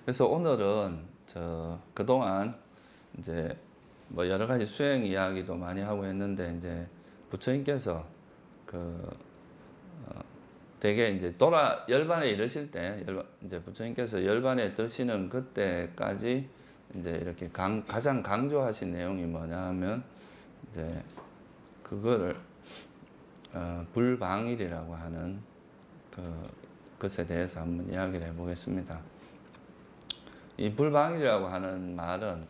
그래서 오늘은 그동안 이제 뭐 여러 가지 수행 이야기도 많이 하고 했는데 이제 부처님께서 되게 이제 열반에 이르실 때 이제 부처님께서 열반에 드시는 그때까지 이제 이렇게 가장 강조하신 내용이 뭐냐 하면 이제 그거를 불방일이라고 하는 것에 대해서 한번 이야기를 해보겠습니다. 이 불방일이라고 하는 말은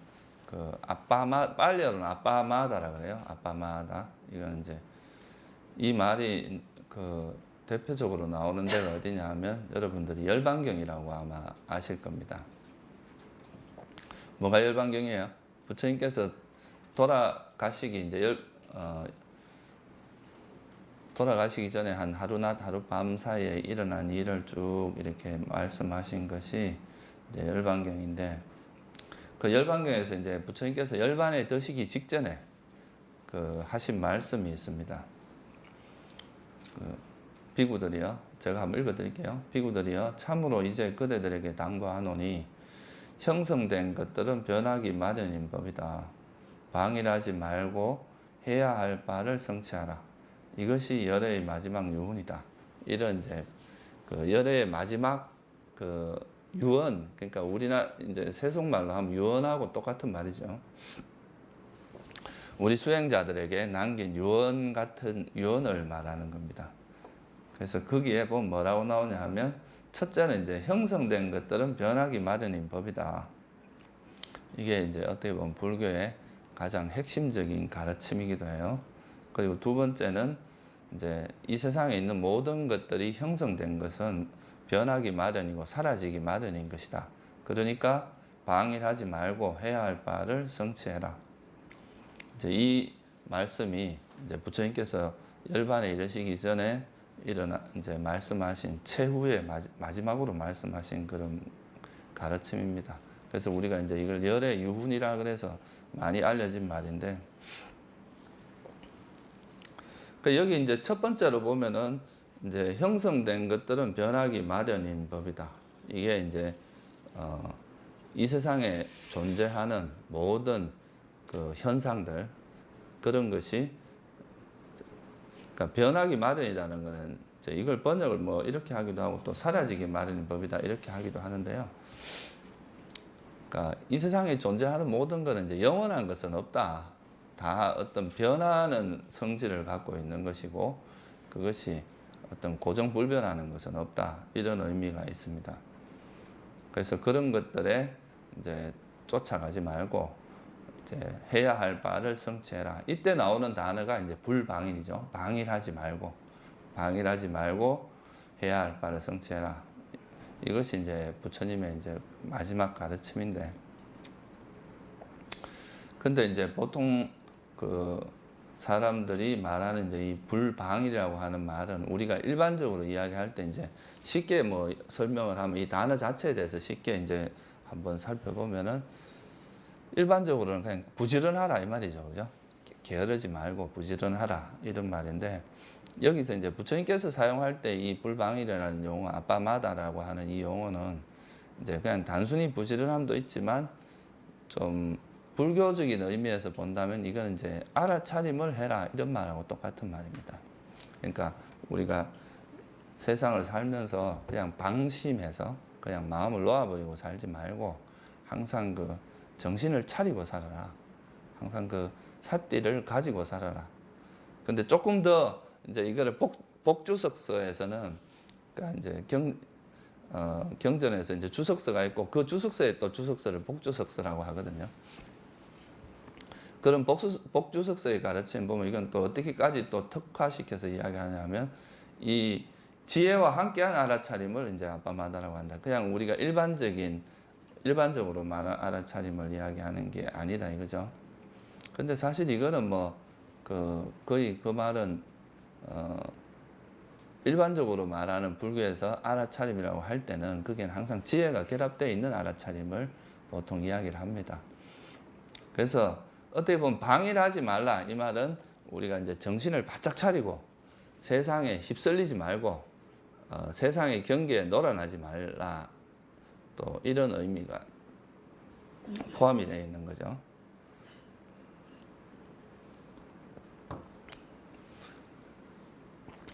빨리어는 아빠마다라 그래요. 아빠마다. 이건 이제 이 말이 대표적으로 나오는 데가 어디냐 하면 여러분들이 열반경이라고 아마 아실 겁니다. 뭐가 열반경이에요? 부처님께서 돌아가시기 돌아가시기 전에 한 하루낮 하룻밤 사이에 일어난 일을 쭉 이렇게 말씀하신 것이 이제 열반경인데, 그 열반경에서 이제 부처님께서 열반에 드시기 직전에 하신 말씀이 있습니다. 비구들이요, 제가 한번 읽어드릴게요. 비구들이요, 참으로 이제 그대들에게 당부하노니 형성된 것들은 변하기 마련인 법이다. 방일하지 말고 해야 할 바를 성취하라. 이것이 열애의 마지막 유언이다. 이런 이제 열애의 마지막 유언, 그러니까 우리나라 이제 세속말로 하면 유언하고 똑같은 말이죠. 우리 수행자들에게 남긴 유언 같은 유언을 말하는 겁니다. 그래서 거기에 보면 뭐라고 나오냐 하면, 첫째는 이제 형성된 것들은 변하기 마련인 법이다. 이게 이제 어떻게 보면 불교의 가장 핵심적인 가르침이기도 해요. 그리고 두 번째는 이제 이 세상에 있는 모든 것들이 형성된 것은 변하기 마련이고 사라지기 마련인 것이다. 그러니까 방일하지 말고 해야 할 바를 성취해라. 이제 이 말씀이 이제 부처님께서 열반에 이르시기 전에 이제 말씀하신 최후의 마지막으로 말씀하신 그런 가르침입니다. 그래서 우리가 이제 이걸 열의 유훈이라 그래서 많이 알려진 말인데, 여기 이제 첫 번째로 보면은 이제 형성된 것들은 변하기 마련인 법이다. 이게 이제 이 세상에 존재하는 모든 현상들, 그런 것이 그러니까 변하기 마련이라는 것은 이걸 번역을 뭐 이렇게 하기도 하고 또 사라지기 마련인 법이다 이렇게 하기도 하는데요. 그러니까 이 세상에 존재하는 모든 것은 이제 영원한 것은 없다. 다 어떤 변하는 성질을 갖고 있는 것이고, 그것이 어떤 고정불변하는 것은 없다. 이런 의미가 있습니다. 그래서 그런 것들에 이제 쫓아가지 말고 이제 해야 할 바를 성취해라. 이때 나오는 단어가 이제 불방일이죠. 방일하지 말고 해야 할 바를 성취해라. 이것이 이제 부처님의 이제 마지막 가르침인데, 근데 이제 보통 사람들이 말하는 이제 이 불방이라고 하는 말은 우리가 일반적으로 이야기할 때 이제 쉽게 뭐 설명을 하면 이 단어 자체에 대해서 쉽게 이제 한번 살펴보면은 일반적으로는 그냥 부지런하라 이 말이죠. 그죠? 게으르지 말고 부지런하라 이런 말인데, 여기서 이제 부처님께서 사용할 때 이 불방이라는 용어, 아빠마다라고 하는 이 용어는 이제 그냥 단순히 부지런함도 있지만 좀 불교적인 의미에서 본다면 이건 이제 알아차림을 해라 이런 말하고 똑같은 말입니다. 그러니까 우리가 세상을 살면서 그냥 방심해서 그냥 마음을 놓아버리고 살지 말고 항상 정신을 차리고 살아라. 항상 삿띠를 가지고 살아라. 근데 조금 더 이제 이거를 복주석서에서는 그러니까 이제 경전에서 이제 주석서가 있고 그 주석서에 또 주석서를 복주석서라고 하거든요. 그런 복주석서의 가르침 보면 이건 또 어떻게까지 또 특화시켜서 이야기하냐면, 이 지혜와 함께한 알아차림을 이제 아빠마다라고 한다. 그냥 우리가 일반적으로 말하는 알아차림을 이야기하는 게 아니다 이거죠. 근데 사실 이거는 뭐 거의 그 말은 일반적으로 말하는 불교에서 알아차림이라고 할 때는 그게 항상 지혜가 결합되어 있는 알아차림을 보통 이야기를 합니다. 그래서 어떻게 보면 방일하지 말라 이 말은 우리가 이제 정신을 바짝 차리고 세상에 휩쓸리지 말고 세상의 경계에 놀아나지 말라 또 이런 의미가 포함이 되어 있는 거죠.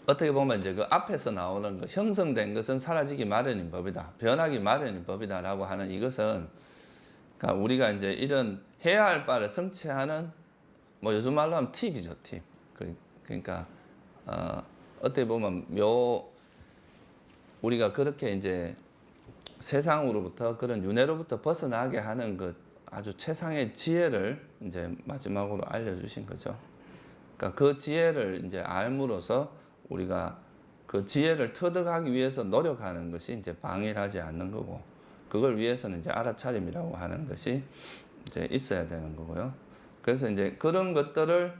어떻게 보면 이제 그 앞에서 나오는 그 형성된 것은 사라지기 마련인 법이다, 변하기 마련인 법이다라고 하는 이것은, 그러니까 우리가 이제 이런 해야 할 바를 성취하는, 뭐 요즘 말로 하면 팁이죠, 팁. 그러니까 어떻게 보면 우리가 그렇게 이제 세상으로부터 그런 윤회로부터 벗어나게 하는 그 아주 최상의 지혜를 이제 마지막으로 알려주신 거죠. 그러니까 그 지혜를 이제 알므로써 우리가 그 지혜를 터득하기 위해서 노력하는 것이 이제 방해를 하지 않는 거고, 그걸 위해서는 이제 알아차림이라고 하는 것이 이제 있어야 되는 거고요. 그래서 이제 그런 것들을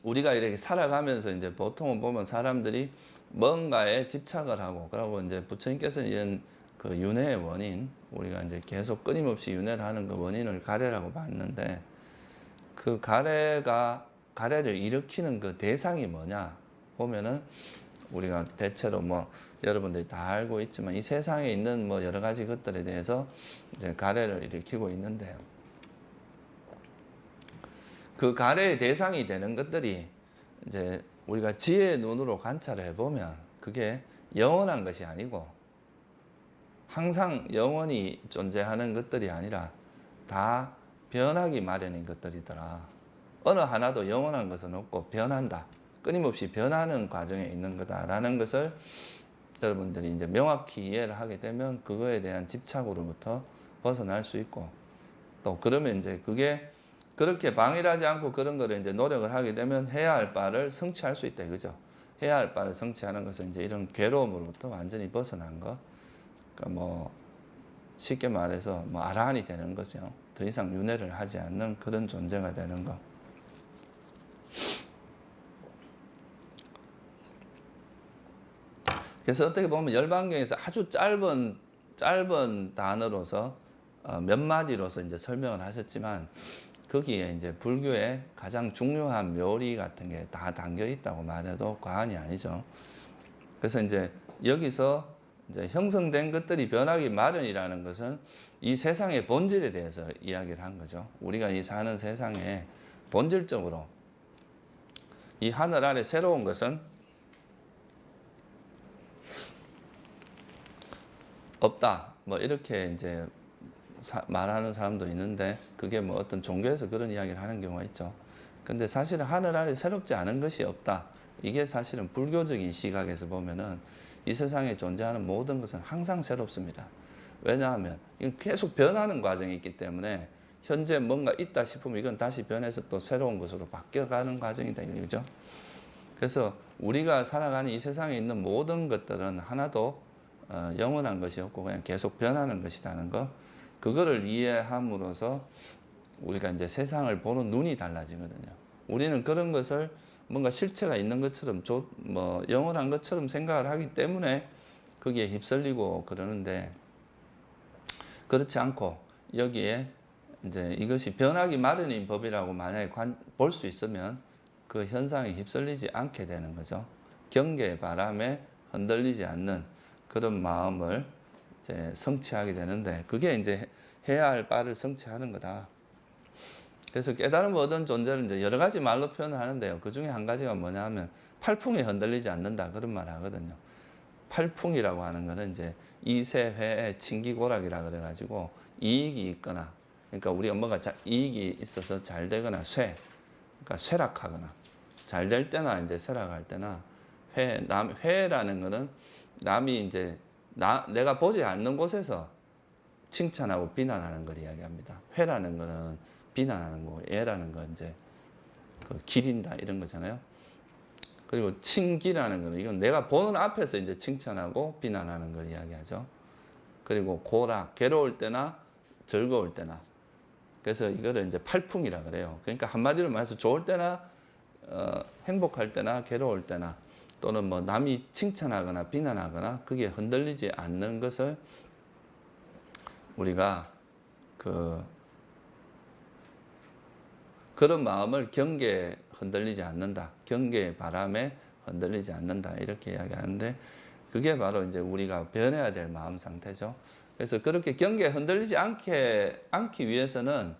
우리가 이렇게 살아가면서 이제 보통은 보면 사람들이 뭔가에 집착을 하고, 그러고 이제 부처님께서는 이런 그 윤회의 원인, 우리가 이제 계속 끊임없이 윤회를 하는 그 원인을 가래라고 봤는데, 그 가래를 일으키는 그 대상이 뭐냐 보면은, 우리가 대체로 뭐 여러분들이 다 알고 있지만 이 세상에 있는 뭐 여러 가지 것들에 대해서 이제 가래를 일으키고 있는데, 그 가래의 대상이 되는 것들이 이제 우리가 지혜의 눈으로 관찰을 해보면 그게 영원한 것이 아니고, 항상 영원히 존재하는 것들이 아니라 다 변하기 마련인 것들이더라. 어느 하나도 영원한 것은 없고 변한다, 끊임없이 변하는 과정에 있는 거다라는 것을 여러분들이 이제 명확히 이해를 하게 되면 그거에 대한 집착으로부터 벗어날 수 있고, 또 그러면 이제 그게 그렇게 방해를 하지 않고 그런 거를 이제 노력을 하게 되면 해야 할 바를 성취할 수 있다 이거죠. 해야 할 바를 성취하는 것은 이제 이런 괴로움으로부터 완전히 벗어난 거. 그러니까 뭐 쉽게 말해서 뭐 아라한이 되는 거죠. 더 이상 윤회를 하지 않는 그런 존재가 되는 거. 그래서 어떻게 보면 열반경에서 아주 짧은 단어로서 몇 마디로서 이제 설명을 하셨지만, 거기에 이제 불교의 가장 중요한 묘리 같은 게 다 담겨 있다고 말해도 과언이 아니죠. 그래서 이제 여기서 이제 형성된 것들이 변하기 마련이라는 것은 이 세상의 본질에 대해서 이야기를 한 거죠. 우리가 이 사는 세상에 본질적으로 이 하늘 아래 새로운 것은 없다, 뭐 이렇게 이제 말하는 사람도 있는데, 그게 뭐 어떤 종교에서 그런 이야기를 하는 경우가 있죠. 근데 사실은 하늘 아래 새롭지 않은 것이 없다, 이게 사실은 불교적인 시각에서 보면은 이 세상에 존재하는 모든 것은 항상 새롭습니다. 왜냐하면 이건 계속 변하는 과정이 있기 때문에, 현재 뭔가 있다 싶으면 이건 다시 변해서 또 새로운 것으로 바뀌어가는 과정이다 이거죠. 그래서 우리가 살아가는 이 세상에 있는 모든 것들은 하나도 영원한 것이 없고 그냥 계속 변하는 것이라는 거, 그거를 이해함으로써 우리가 이제 세상을 보는 눈이 달라지거든요. 우리는 그런 것을 뭔가 실체가 있는 것처럼 뭐 영원한 것처럼 생각을 하기 때문에 거기에 휩쓸리고 그러는데, 그렇지 않고 여기에 이제 이것이 변하기 마련인 법이라고 만약에 볼 수 있으면 그 현상에 휩쓸리지 않게 되는 거죠. 경계의 바람에 흔들리지 않는 그런 마음을 이제 성취하게 되는데, 그게 이제 해야 할 바를 성취하는 거다. 그래서 깨달음을 얻은 존재를 이제 여러 가지 말로 표현을 하는데요. 그 중에 한 가지가 뭐냐 하면 팔풍에 흔들리지 않는다, 그런 말 하거든요. 팔풍이라고 하는 거는 이제 이세회의 친기고락이라 그래가지고 이익이 있거나, 그러니까 우리 엄마가 이익이 있어서 잘 되거나 그러니까 쇠락하거나, 잘 될 때나 이제 쇠락할 때나, 회라는 거는 남이 이제 내가 보지 않는 곳에서 칭찬하고 비난하는 걸 이야기합니다. 회라는 거는 비난하는 거고, 예라는 건 이제 그 기린다 이런 거잖아요. 그리고 칭기라는 거는 이건 내가 보는 앞에서 이제 칭찬하고 비난하는 걸 이야기하죠. 그리고 고락, 괴로울 때나 즐거울 때나. 그래서 이거를 이제 팔풍이라 그래요. 그러니까 한마디로 말해서 좋을 때나 행복할 때나 괴로울 때나, 또는 뭐 남이 칭찬하거나 비난하거나 그게 흔들리지 않는 것을 우리가 그런 마음을 경계에 흔들리지 않는다, 경계의 바람에 흔들리지 않는다 이렇게 이야기하는데, 그게 바로 이제 우리가 변해야 될 마음 상태죠. 그래서 그렇게 경계에 흔들리지 않기 위해서는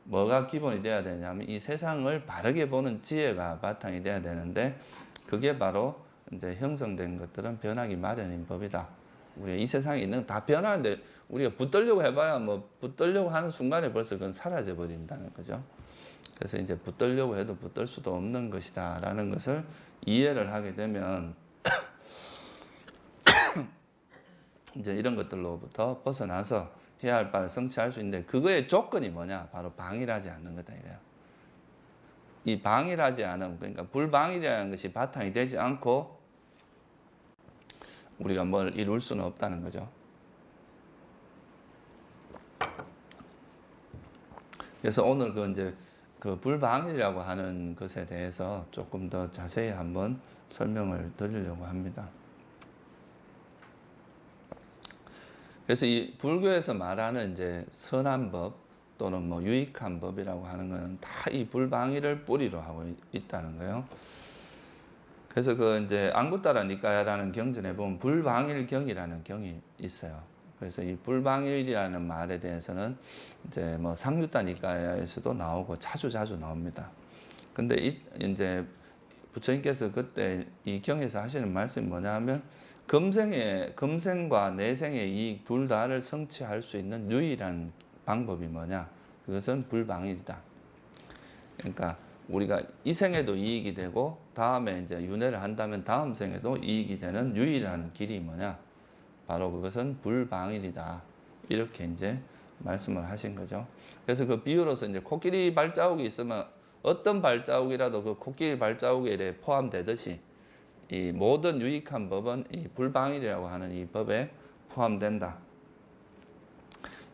뭐가 기본이 돼야 되냐면 이 세상을 바르게 보는 지혜가 바탕이 돼야 되는데 그게 바로 이제 형성된 것들은 변하기 마련인 법이다. 우리가 이 세상에 있는 다 변하는데 우리가 붙들려고 해봐야 뭐 붙들려고 하는 순간에 벌써 그건 사라져 버린다는 거죠. 그래서 이제 붙들려고 해도 붙들 수도 없는 것이다라는 것을 이해를 하게 되면 이제 이런 것들로부터 벗어나서 해야 할 바를 성취할 수 있는데 그거의 조건이 뭐냐? 바로 방일하지 않는 거다 이래요. 이 방일하지 않음, 그러니까 불방일이라는 것이 바탕이 되지 않고 우리가 뭘 이룰 수는 없다는 거죠. 그래서 오늘 그 불방일이라고 하는 것에 대해서 조금 더 자세히 한번 설명을 드리려고 합니다. 그래서 이 불교에서 말하는 이제 선한 법 또는 뭐 유익한 법이라고 하는 것은 다 이 불방일을 뿌리로 하고 있다는 거예요. 그래서 그 이제 앙구따라 니까야라는 경전에 보면 불방일경이라는 경이 있어요. 그래서 이 불방일이라는 말에 대해서는 이제 뭐 상류따 니까야에서도 나오고 자주 나옵니다. 근데 이제 부처님께서 그때 이 경에서 하시는 말씀이 뭐냐면 금생과 내생의 이익 둘 다를 성취할 수 있는 유일한 방법이 뭐냐? 그것은 불방일이다. 그러니까 우리가 이 생에도 이익이 되고 다음에 이제 윤회를 한다면 다음 생에도 이익이 되는 유일한 길이 뭐냐? 바로 그것은 불방일이다. 이렇게 이제 말씀을 하신 거죠. 그래서 그 비유로서 이제 코끼리 발자국이 있으면 어떤 발자국이라도 그 코끼리 발자국에 포함되듯이 이 모든 유익한 법은 이 불방일이라고 하는 이 법에 포함된다.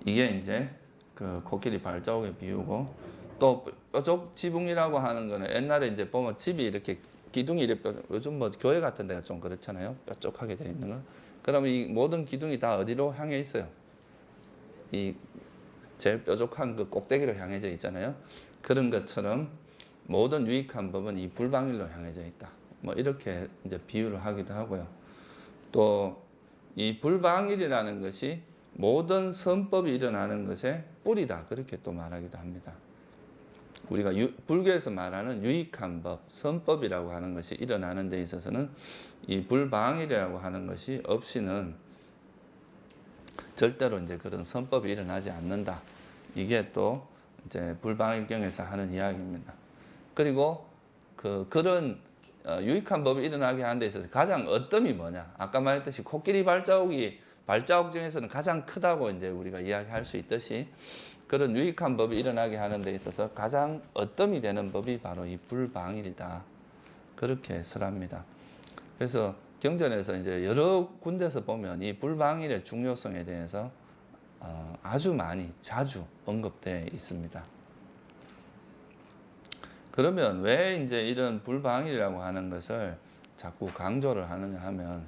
이게 이제 그 코끼리 발자국의 비유고 또 뾰족 지붕이라고 하는 거는 옛날에 이제 보면 집이 이렇게 기둥이 이렇게 요즘 뭐 교회 같은 데가 좀 그렇잖아요. 뾰족하게 되어 있는 거. 그러면 이 모든 기둥이 다 어디로 향해 있어요? 이 제일 뾰족한 그 꼭대기로 향해져 있잖아요. 그런 것처럼 모든 유익한 법은 이 불방일로 향해져 있다. 뭐 이렇게 이제 비유를 하기도 하고요. 또 이 불방일이라는 것이 모든 선법이 일어나는 것의 뿌리다. 그렇게 또 말하기도 합니다. 우리가 불교에서 말하는 유익한 법, 선법이라고 하는 것이 일어나는 데 있어서는 이 불방일이라고 하는 것이 없이는 절대로 이제 그런 선법이 일어나지 않는다. 이게 또 이제 불방일경에서 하는 이야기입니다. 그리고 그런 유익한 법이 일어나게 하는 데 있어서 가장 어뜸이 뭐냐? 아까 말했듯이 코끼리 발자국 중에서는 가장 크다고 이제 우리가 이야기할 수 있듯이 그런 유익한 법이 일어나게 하는 데 있어서 가장 어뜸이 되는 법이 바로 이 불방일이다. 그렇게 설합니다. 그래서 경전에서 이제 여러 군데서 보면 이 불방일의 중요성에 대해서 아주 많이 자주 언급되어 있습니다. 그러면 왜 이제 이런 불방일이라고 하는 것을 자꾸 강조를 하느냐 하면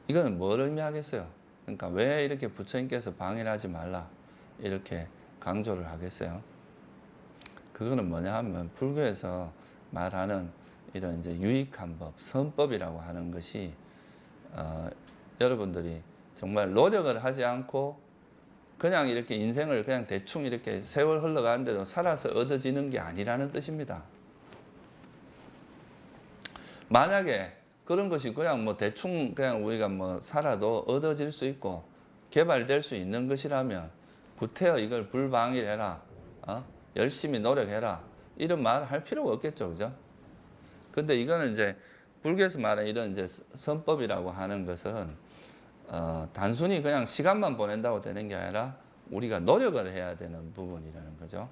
이거는 뭘 의미하겠어요? 그러니까 왜 이렇게 부처님께서 방일하지 말라 이렇게 강조를 하겠어요? 그거는 뭐냐 하면 불교에서 말하는 이런 이제 유익한 법, 선법이라고 하는 것이 여러분들이 정말 노력을 하지 않고 그냥 이렇게 인생을 그냥 대충 이렇게 세월 흘러가는데도 살아서 얻어지는 게 아니라는 뜻입니다. 만약에 그런 것이 그냥 뭐 대충 그냥 우리가 뭐 살아도 얻어질 수 있고 개발될 수 있는 것이라면 구태여 이걸 불방일해라, 열심히 노력해라 이런 말을 할 필요가 없겠죠, 그죠? 근데 이거는 이제 불교에서 말하는 이런 이제 선법이라고 하는 것은 단순히 그냥 시간만 보낸다고 되는 게 아니라 우리가 노력을 해야 되는 부분이라는 거죠.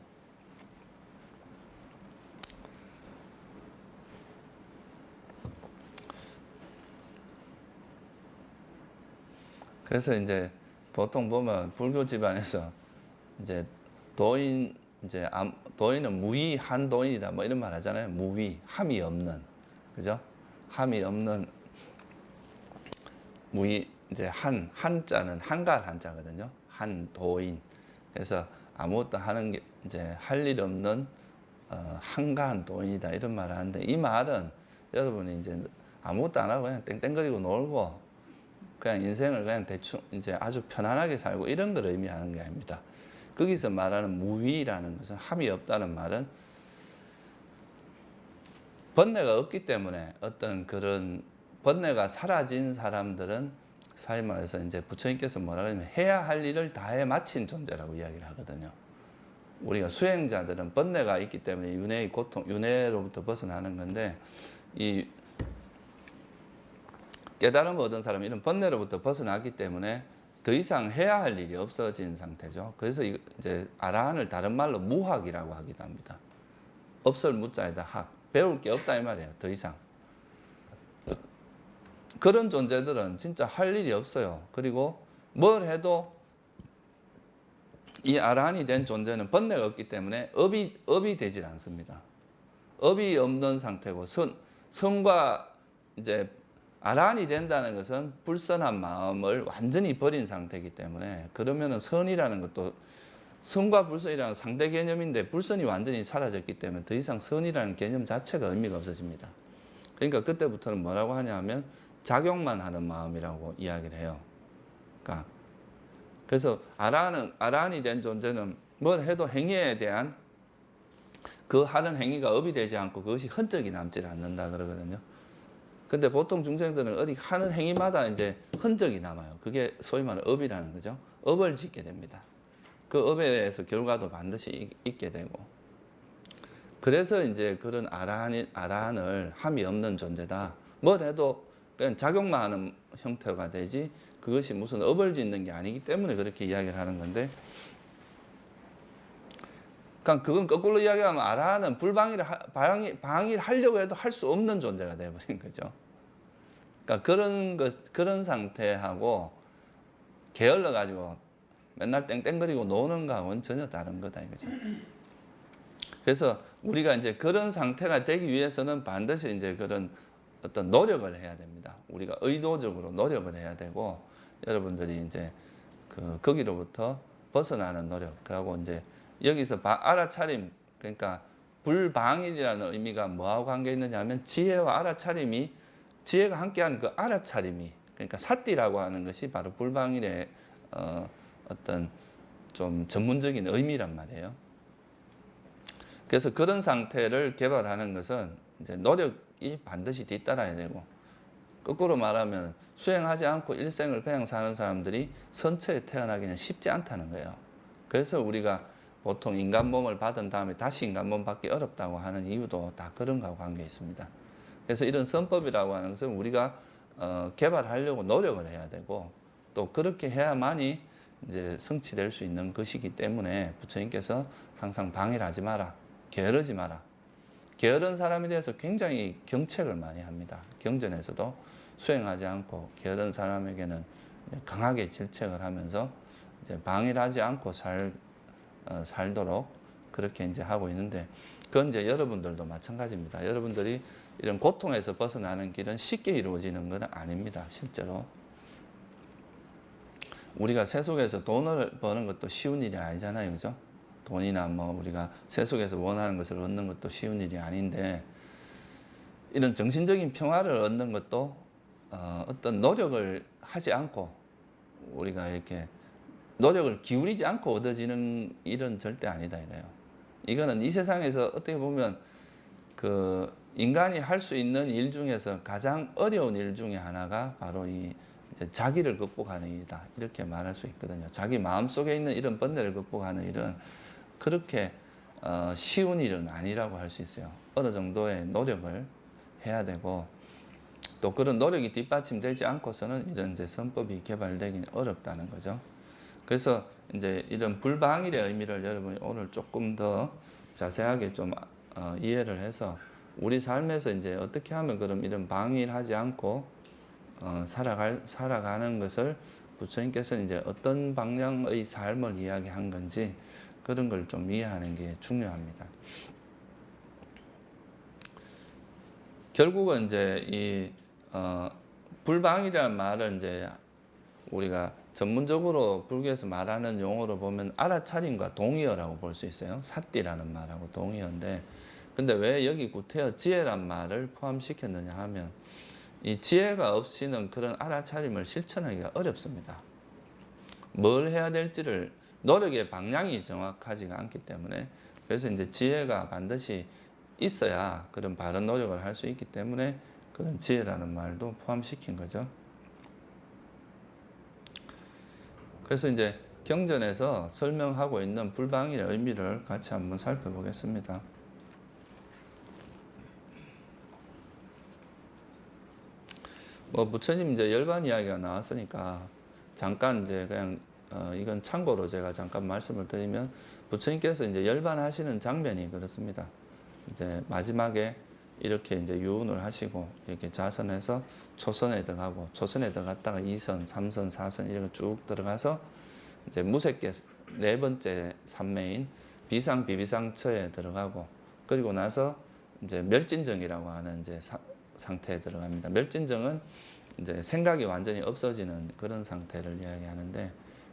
그래서 이제 보통 보면 불교 집안에서 이제 도인은 무위 한도인이다 뭐 이런 말 하잖아요. 무위, 함이 없는, 그죠? 함이 없는 무위. 이제 한자는 한가할 한자거든요. 한도인. 그래서 아무것도 하는 게 이제 할 일 없는 한가한 도인이다 이런 말을 하는데 이 말은 여러분이 이제 아무것도 안 하고 그냥 땡땡거리고 놀고 그냥 인생을 그냥 대충 이제 아주 편안하게 살고 이런 걸 의미하는 게 아닙니다. 거기서 말하는 무위라는 것은 함이 없다는 말은 번뇌가 없기 때문에 어떤 그런 번뇌가 사라진 사람들은 사회 말해서 이제 부처님께서 뭐라 그러냐면 해야 할 일을 다해 마친 존재라고 이야기를 하거든요. 우리가 수행자들은 번뇌가 있기 때문에 윤회의 고통, 윤회로부터 벗어나는 건데 이 깨달음을 얻은 사람은 이런 번뇌로부터 벗어났기 때문에 더 이상 해야 할 일이 없어진 상태죠. 그래서 이제 아라한을 다른 말로 무학이라고 하기도 합니다. 없을 무자에다 학, 배울 게 없다 이 말이에요. 더 이상. 그런 존재들은 진짜 할 일이 없어요. 그리고 뭘 해도 이 아라한이 된 존재는 번뇌가 없기 때문에 업이 되질 않습니다. 업이 없는 상태고 선과 이제 아라한이 된다는 것은 불선한 마음을 완전히 버린 상태이기 때문에 그러면은 선이라는 것도 선과 불선이라는 상대 개념인데 불선이 완전히 사라졌기 때문에 더 이상 선이라는 개념 자체가 의미가 없어집니다. 그러니까 그때부터는 뭐라고 하냐면 작용만 하는 마음이라고 이야기를 해요. 그러니까 그래서 아라한이 된 존재는 뭘 해도 행위에 대한 그 하는 행위가 업이 되지 않고 그것이 흔적이 남지 않는다 그러거든요. 근데 보통 중생들은 어디 하는 행위마다 이제 흔적이 남아요. 그게 소위 말하는 업이라는 거죠. 업을 짓게 됩니다. 그 업에 의해서 결과도 반드시 있게 되고. 그래서 이제 그런 아라한을 함이 없는 존재다. 뭘 해도 그냥 작용만 하는 형태가 되지 그것이 무슨 업을 짓는 게 아니기 때문에 그렇게 이야기를 하는 건데, 그러니까 그건 거꾸로 이야기하면 아라한은 방일하려고 해도 할 수 없는 존재가 되어버린 거죠. 그러니까 그런 상태하고 게을러 가지고 맨날 땡땡거리고 노는 거하고는 전혀 다른 거다 이거죠. 그래서 우리가 이제 그런 상태가 되기 위해서는 반드시 이제 그런 어떤 노력을 해야 됩니다. 우리가 의도적으로 노력을 해야 되고, 여러분들이 이제 거기로부터 벗어나는 노력, 그하고 이제 여기서 알아차림, 그러니까 불방일이라는 의미가 뭐하고 관계 있느냐 하면 지혜와 알아차림이, 지혜가 함께하는 그 알아차림이, 그러니까 사띠라고 하는 것이 바로 불방일의 어떤 좀 전문적인 의미란 말이에요. 그래서 그런 상태를 개발하는 것은 이제 노력이 반드시 뒤따라야 되고, 거꾸로 말하면 수행하지 않고 일생을 그냥 사는 사람들이 선처에 태어나기는 쉽지 않다는 거예요. 그래서 우리가 보통 인간 몸을 받은 다음에 다시 인간 몸 받기 어렵다고 하는 이유도 다 그런 거하고 관계 있습니다. 그래서 이런 선법이라고 하는 것은 우리가 개발하려고 노력을 해야 되고, 또 그렇게 해야만이 이제 성취될 수 있는 것이기 때문에 부처님께서 항상 방해하지 마라, 게으르지 마라. 게으른 사람에 대해서 굉장히 경책을 많이 합니다. 경전에서도 수행하지 않고 게으른 사람에게는 강하게 질책을 하면서 이제 방해하지 않고 살도록 그렇게 이제 하고 있는데, 그건 이제 여러분들도 마찬가지입니다. 여러분들이 이런 고통에서 벗어나는 길은 쉽게 이루어지는 건 아닙니다. 실제로 우리가 세속에서 돈을 버는 것도 쉬운 일이 아니잖아요, 그죠? 돈이나 뭐 우리가 세속에서 원하는 것을 얻는 것도 쉬운 일이 아닌데, 이런 정신적인 평화를 얻는 것도 어떤 노력을 하지 않고, 우리가 이렇게 노력을 기울이지 않고 얻어지는 일은 절대 아니다 이거예요. 이거는 이 세상에서 어떻게 보면 그 인간이 할 수 있는 일 중에서 가장 어려운 일 중에 하나가 바로 이 자기를 극복하는 일이다, 이렇게 말할 수 있거든요. 자기 마음속에 있는 이런 번뇌를 극복하는 일은 그렇게 쉬운 일은 아니라고 할 수 있어요. 어느 정도의 노력을 해야 되고, 또 그런 노력이 뒷받침되지 않고서는 이런 이제 선법이 개발되기는 어렵다는 거죠. 그래서 이제 이런 불방일의 의미를 여러분이 오늘 조금 더 자세하게 좀 이해를 해서 우리 삶에서 이제 어떻게 하면 그럼 이런 방일하지 않고 살아가는 것을 부처님께서는 이제 어떤 방향의 삶을 이야기한 건지 그런 걸 좀 이해하는 게 중요합니다. 결국은 이제 이 불방이라는 말은 이제 우리가 전문적으로 불교에서 말하는 용어로 보면 알아차림과 동의어라고 볼 수 있어요. 사띠라는 말하고 동의어인데, 근데 왜 여기 구태여 지혜란 말을 포함시켰느냐 하면, 이 지혜가 없이는 그런 알아차림을 실천하기가 어렵습니다. 뭘 해야 될지를 노력의 방향이 정확하지가 않기 때문에 그래서 이제 지혜가 반드시 있어야 그런 바른 노력을 할 수 있기 때문에 그런 지혜라는 말도 포함시킨 거죠. 그래서 이제 경전에서 설명하고 있는 불방일의 의미를 같이 한번 살펴보겠습니다. 부처님 이제 열반 이야기가 나왔으니까 잠깐 이제 그냥 이건 참고로 제가 잠깐 말씀을 드리면 부처님께서 이제 열반하시는 장면이 그렇습니다. 이제 마지막에 이렇게 이제 유운을 하시고 이렇게 자선해서 초선에 들어가고 초선에 들어갔다가 2선, 3선, 4선 이런 거 쭉 들어가서 이제 무색계 네 번째 삼매인 비상 비비상처에 들어가고 그리고 나서 이제 멸진정이라고 하는 이제 상태에 들어갑니다. 멸진정은 이제 생각이 완전히 없어지는 그런 상태를 이야기하는데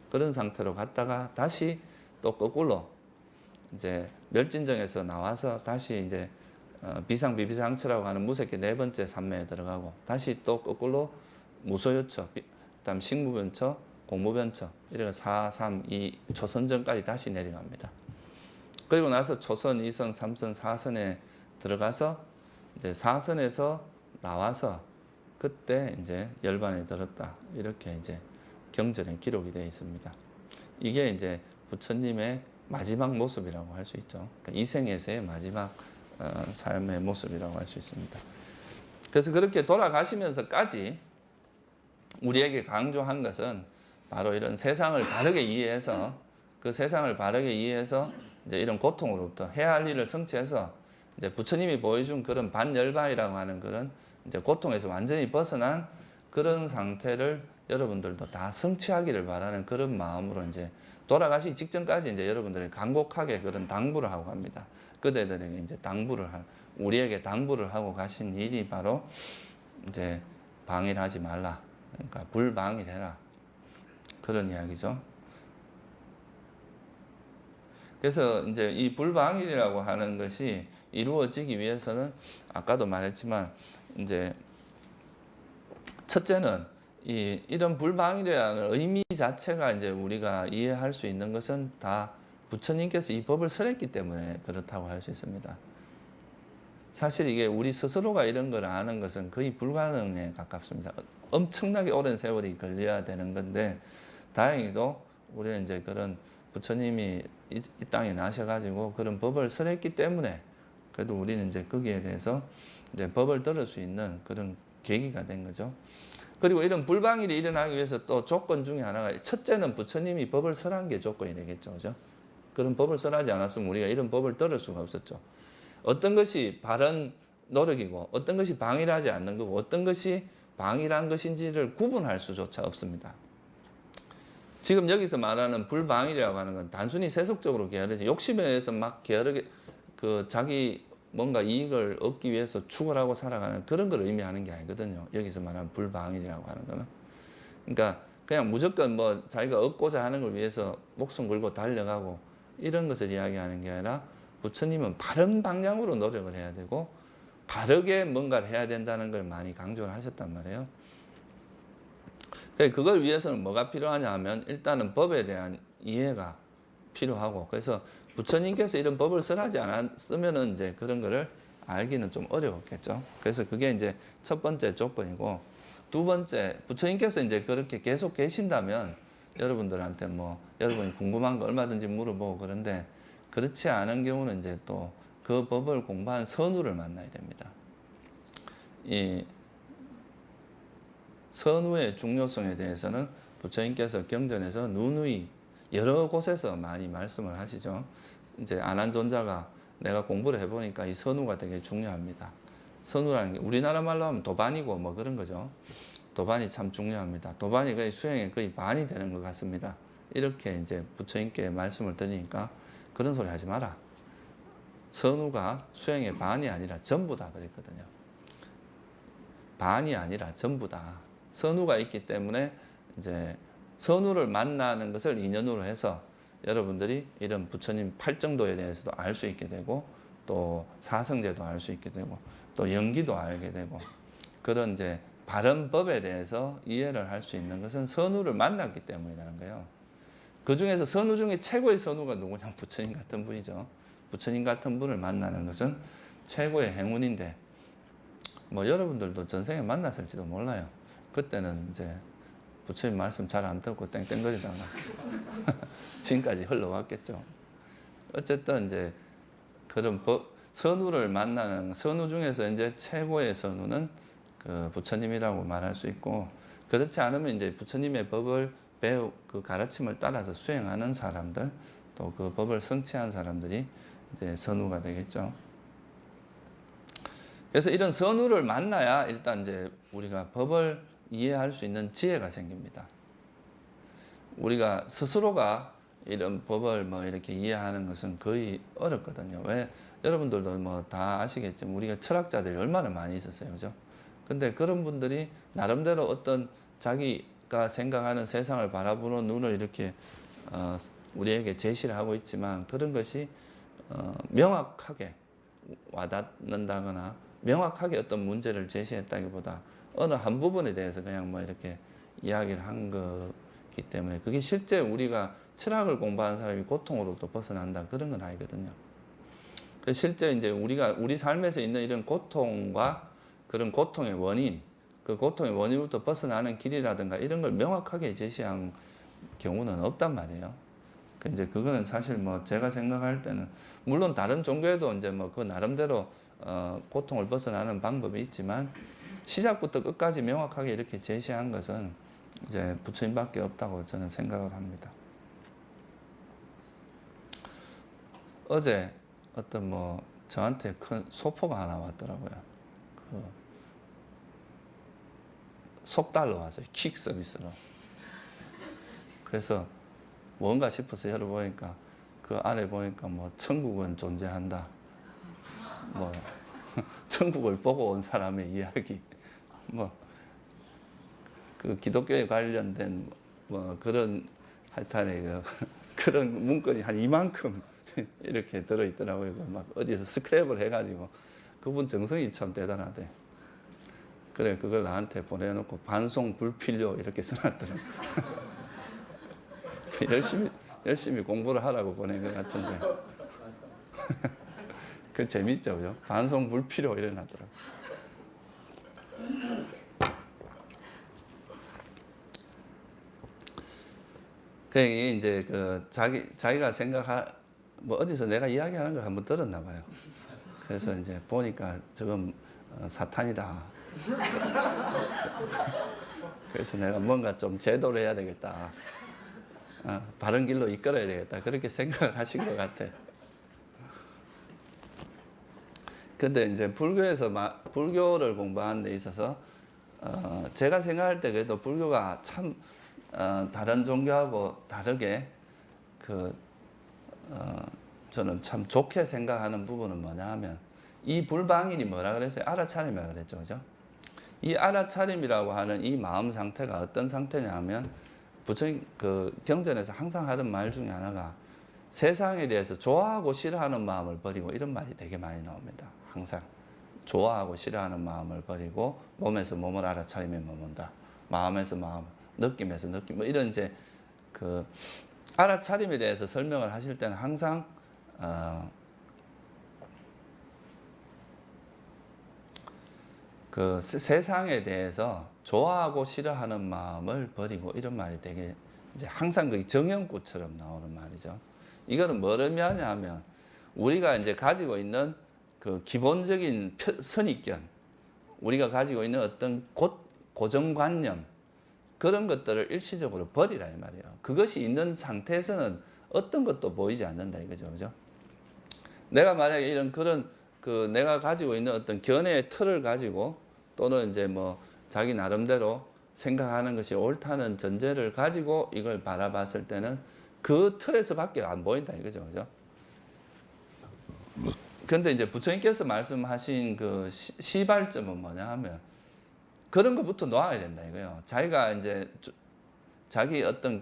그런 상태로 갔다가 다시 또 거꾸로 이제 멸진정에서 나와서 다시 이제 비상 비비상처라고 하는 무색계 네 번째 삼매에 들어가고 다시 또 거꾸로 무소요처, 그다음 식무변처, 공무변처 이렇게 4, 3, 2 초선정까지 다시 내려갑니다. 그리고 나서 초선, 2선, 3선, 4선에 들어가서 이제 4선에서 나와서 그때 이제 열반에 들었다 이렇게 이제 경전에 기록이 되어 있습니다. 이게 이제 부처님의 마지막 모습이라고 할 수 있죠. 그러니까 이 생에서의 마지막 삶의 모습이라고 할 수 있습니다. 그래서 그렇게 돌아가시면서까지 우리에게 강조한 것은 바로 이런 세상을 바르게 이해해서 그 세상을 바르게 이해해서 이제 이런 고통으로부터 해야 할 일을 성취해서 이제 부처님이 보여준 그런 반열반이라고 하는 그런 이제 고통에서 완전히 벗어난 그런 상태를 여러분들도 다 성취하기를 바라는 그런 마음으로 이제 돌아가시기 직전까지 이제 여러분들이 간곡하게 그런 당부를 하고 갑니다. 그대들에게 이제 우리에게 당부를 하고 가신 일이 바로 이제 방일하지 말라. 그러니까 불방일해라. 그런 이야기죠. 그래서 이제 이 불방일이라고 하는 것이 이루어지기 위해서는 아까도 말했지만 이제 첫째는 이런 불방일이라는 의미 자체가 이제 우리가 이해할 수 있는 것은 다 부처님께서 이 법을 설했기 때문에 그렇다고 할 수 있습니다. 사실 이게 우리 스스로가 이런 걸 아는 것은 거의 불가능에 가깝습니다. 엄청나게 오랜 세월이 걸려야 되는 건데 다행히도 우리는 이제 그런 부처님이 이 땅에 나셔가지고 그런 법을 설했기 때문에 그래도 우리는 이제 거기에 대해서 이제 법을 들을 수 있는 그런 계기가 된 거죠. 그리고 이런 불방일이 일어나기 위해서 또 조건 중에 하나가 첫째는 부처님이 법을 설한 게 조건이 되겠죠. 그죠? 그런 법을 설하지 않았으면 우리가 이런 법을 들을 수가 없었죠. 어떤 것이 바른 노력이고 어떤 것이 방일하지 않는 거고 어떤 것이 방일한 것인지를 구분할 수조차 없습니다. 지금 여기서 말하는 불방일이라고 하는 건 단순히 세속적으로 게으르지 욕심에 의해서 막 게으르게 자기 뭔가 이익을 얻기 위해서 추구하고 살아가는 그런 걸 의미하는 게 아니거든요. 여기서 말하는 불방일이라고 하는 거는. 그러니까 그냥 무조건 자기가 얻고자 하는 걸 위해서 목숨 걸고 달려가고 이런 것을 이야기하는 게 아니라 부처님은 바른 방향으로 노력을 해야 되고 바르게 뭔가를 해야 된다는 걸 많이 강조를 하셨단 말이에요. 그걸 위해서는 뭐가 필요하냐 하면 일단은 법에 대한 이해가 필요하고 그래서 부처님께서 이런 법을 설하지 않았으면은 이제 그런 거를 알기는 좀 어려웠겠죠. 그래서 그게 이제 첫 번째 조건이고 두 번째 부처님께서 이제 그렇게 계속 계신다면 여러분들한테 여러분이 궁금한 거 얼마든지 물어보고 그런데 그렇지 않은 경우는 이제 또 그 법을 공부한 선우를 만나야 됩니다. 이 선우의 중요성에 대해서는 부처님께서 경전에서 누누이 여러 곳에서 많이 말씀을 하시죠. 이제 안한존자가 내가 공부를 해보니까 이 선우가 되게 중요합니다. 선우라는 게 우리나라 말로 하면 도반이고 그런 거죠. 도반이 참 중요합니다. 도반이 거의 수행에 거의 반이 되는 것 같습니다. 이렇게 이제 부처님께 말씀을 드리니까 그런 소리 하지 마라. 선우가 수행의 반이 아니라 전부다 그랬거든요. 반이 아니라 전부다. 선우가 있기 때문에 이제 선우를 만나는 것을 인연으로 해서 여러분들이 이런 부처님 팔정도에 대해서도 알 수 있게 되고 또 사성제도 알 수 있게 되고 또 연기도 알게 되고 그런 이제 바른 법에 대해서 이해를 할 수 있는 것은 선우를 만났기 때문이라는 거예요. 그 중에서 선우 중에 최고의 선우가 누구냐? 부처님 같은 분이죠. 부처님 같은 분을 만나는 것은 최고의 행운인데, 뭐 여러분들도 전생에 만났을지도 몰라요. 그때는 이제 부처님 말씀 잘 안 듣고 땡땡거리다가 지금까지 흘러왔겠죠. 어쨌든 이제 그런 선우를 만나는, 선우 중에서 이제 최고의 선우는 그 부처님이라고 말할 수 있고, 그렇지 않으면 이제 부처님의 법을 그 가르침을 따라서 수행하는 사람들, 또 그 법을 성취한 사람들이 이제 선우가 되겠죠. 그래서 이런 선우를 만나야 일단 이제 우리가 법을 이해할 수 있는 지혜가 생깁니다. 우리가 스스로가 이런 법을 뭐 이렇게 이해하는 것은 거의 어렵거든요. 왜? 여러분들도 뭐 다 아시겠지만 우리가 철학자들이 얼마나 많이 있었어요. 그죠? 근데 그런 분들이 나름대로 어떤 자기가 생각하는 세상을 바라보는 눈을 이렇게 우리에게 제시를 하고 있지만, 그런 것이 명확하게 와닿는다거나 명확하게 어떤 문제를 제시했다기보다 어느 한 부분에 대해서 그냥 뭐 이렇게 이야기를 한 거기 때문에, 그게 실제 우리가 철학을 공부하는 사람이 고통으로부터 벗어난다, 그런 건 아니거든요. 실제 이제 우리 삶에서 있는 이런 고통과 그런 고통의 원인, 그 고통의 원인부터 벗어나는 길이라든가 이런 걸 명확하게 제시한 경우는 없단 말이에요. 이제 그거는 사실 뭐 제가 생각할 때는, 물론 다른 종교에도 이제 뭐 그 나름대로 고통을 벗어나는 방법이 있지만, 시작부터 끝까지 명확하게 이렇게 제시한 것은 이제 부처님밖에 없다고 저는 생각을 합니다. 어제 어떤 뭐 저한테 큰 소포가 하나 왔더라고요. 그 속달러 왔어요. 킥 서비스로. 그래서 뭔가 싶어서 열어보니까 그 아래 보니까 뭐 천국은 존재한다, 뭐 천국을 보고 온 사람의 이야기, 뭐 그 기독교에 관련된 뭐 그런 하여튼에 그런 문건이 한 이만큼 이렇게 들어있더라고요. 막 어디서 스크랩을 해가지고, 그분 정성이 참 대단하대. 그래, 그걸 나한테 보내놓고 반송 불필요 이렇게 써놨더라고. 열심히 공부를 하라고 보낸 것 같은데. 그 재밌죠, 그죠? 반송 불필요 이래놨더라고. 그 이제 그 자기가 뭐 어디서 내가 이야기하는 걸 한번 들었나 봐요. 그래서 이제 보니까 저건 사탄이다. 그래서 내가 뭔가 좀 제도를 해야 되겠다. 바른 길로 이끌어야 되겠다. 그렇게 생각을 하신 것 같아. 근데 이제 불교를 공부하는 데 있어서, 제가 생각할 때 그래도 불교가 참, 다른 종교하고 다르게, 저는 참 좋게 생각하는 부분은 뭐냐 하면, 이 불방인이 뭐라 그랬어요? 알아차림이라고 그랬죠. 그죠? 이 알아차림이라고 하는 이 마음 상태가 어떤 상태냐 하면, 부처님 그 경전에서 항상 하던 말 중에 하나가 세상에 대해서 좋아하고 싫어하는 마음을 버리고, 이런 말이 되게 많이 나옵니다. 항상 좋아하고 싫어하는 마음을 버리고 몸에서 몸을 알아차림에 머문다. 마음에서 마음, 느낌에서 느낌, 뭐 이런 이제 그 알아차림에 대해서 설명을 하실 때는 항상 그 세상에 대해서 좋아하고 싫어하는 마음을 버리고, 이런 말이 되게 이제 항상 그 정형구처럼 나오는 말이죠. 이거는 뭘 의미하냐 면, 우리가 이제 가지고 있는 그 기본적인 선입견, 우리가 가지고 있는 어떤 고정관념, 그런 것들을 일시적으로 버리라 이 말이에요. 그것이 있는 상태에서는 어떤 것도 보이지 않는다 이거죠. 그죠? 내가 만약에 이런 그런 내가 가지고 있는 어떤 견해의 틀을 가지고, 또는 이제 뭐 자기 나름대로 생각하는 것이 옳다는 전제를 가지고 이걸 바라봤을 때는 그 틀에서밖에 안 보인다 이거죠. 그죠? 근데 이제 부처님께서 말씀하신 그 시발점은 뭐냐 하면, 그런 것부터 놓아야 된다 이거예요. 자기가 이제 자기 어떤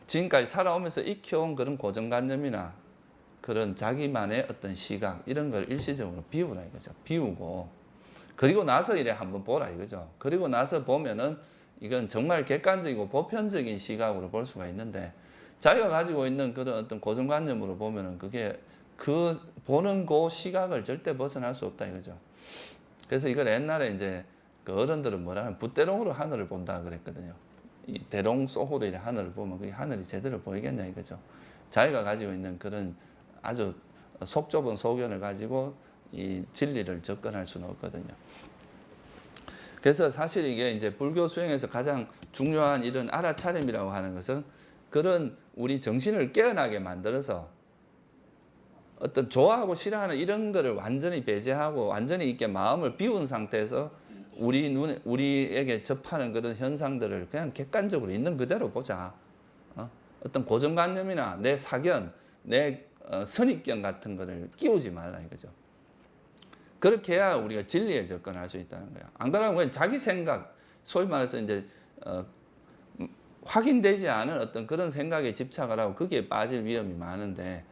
지금까지 살아오면서 익혀온 그런 고정관념이나 그런 자기만의 어떤 시각, 이런 걸 일시적으로 비우라 이거죠. 비우고, 그리고 나서 이래 한번 보라 이거죠. 그리고 나서 보면은 이건 정말 객관적이고 보편적인 시각으로 볼 수가 있는데 자기가 가지고 있는 그런 어떤 고정관념으로 보면은 그게 그 보는 그 시각을 절대 벗어날 수 없다 이거죠. 그래서 이걸 옛날에 이제 그 어른들은 뭐라 하면 붓대롱으로 하늘을 본다 그랬거든요. 이 대롱 속으로 이렇게 하늘을 보면 그게 하늘이 제대로 보이겠냐 이거죠. 자기가 가지고 있는 그런 아주 속 좁은 소견을 가지고 이 진리를 접근할 수는 없거든요. 그래서 사실 이게 이제 불교 수행에서 가장 중요한 이런 알아차림이라고 하는 것은 그런 우리 정신을 깨어나게 만들어서 어떤 좋아하고 싫어하는 이런 거를 완전히 배제하고 완전히 이렇게 마음을 비운 상태에서 우리에게 접하는 그런 현상들을 그냥 객관적으로 있는 그대로 보자. 어떤 고정관념이나 내 사견, 내 선입견 같은 거를 끼우지 말라 이거죠. 그렇게 해야 우리가 진리에 접근할 수 있다는 거야. 안 그러면 그냥 자기 생각, 소위 말해서 이제 확인되지 않은 어떤 그런 생각에 집착을 하고 거기에 빠질 위험이 많은데,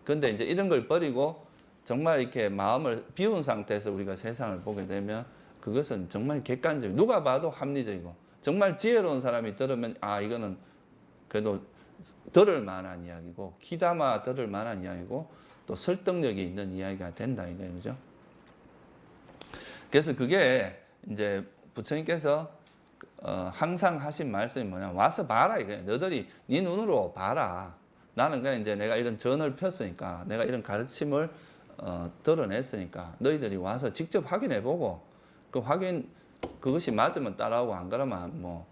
근데 이제 이런 걸 버리고 정말 이렇게 마음을 비운 상태에서 우리가 세상을 보게 되면 그것은 정말 객관적이고 누가 봐도 합리적이고 정말 지혜로운 사람이 들으면 아 이거는 그래도 들을 만한 이야기고 귀담아 들을 만한 이야기고 또 설득력이 있는 이야기가 된다 이거예요. 그죠? 그래서 그게 이제 부처님께서 항상 하신 말씀이 뭐냐, 와서 봐라 이거예요. 너희들이 네 눈으로 봐라. 나는 그냥 이제 내가 이런 전을 폈으니까 내가 이런 가르침을 드러냈으니까 너희들이 와서 직접 확인해보고 그 확인 그것이 맞으면 따라오고 안 그러면 뭐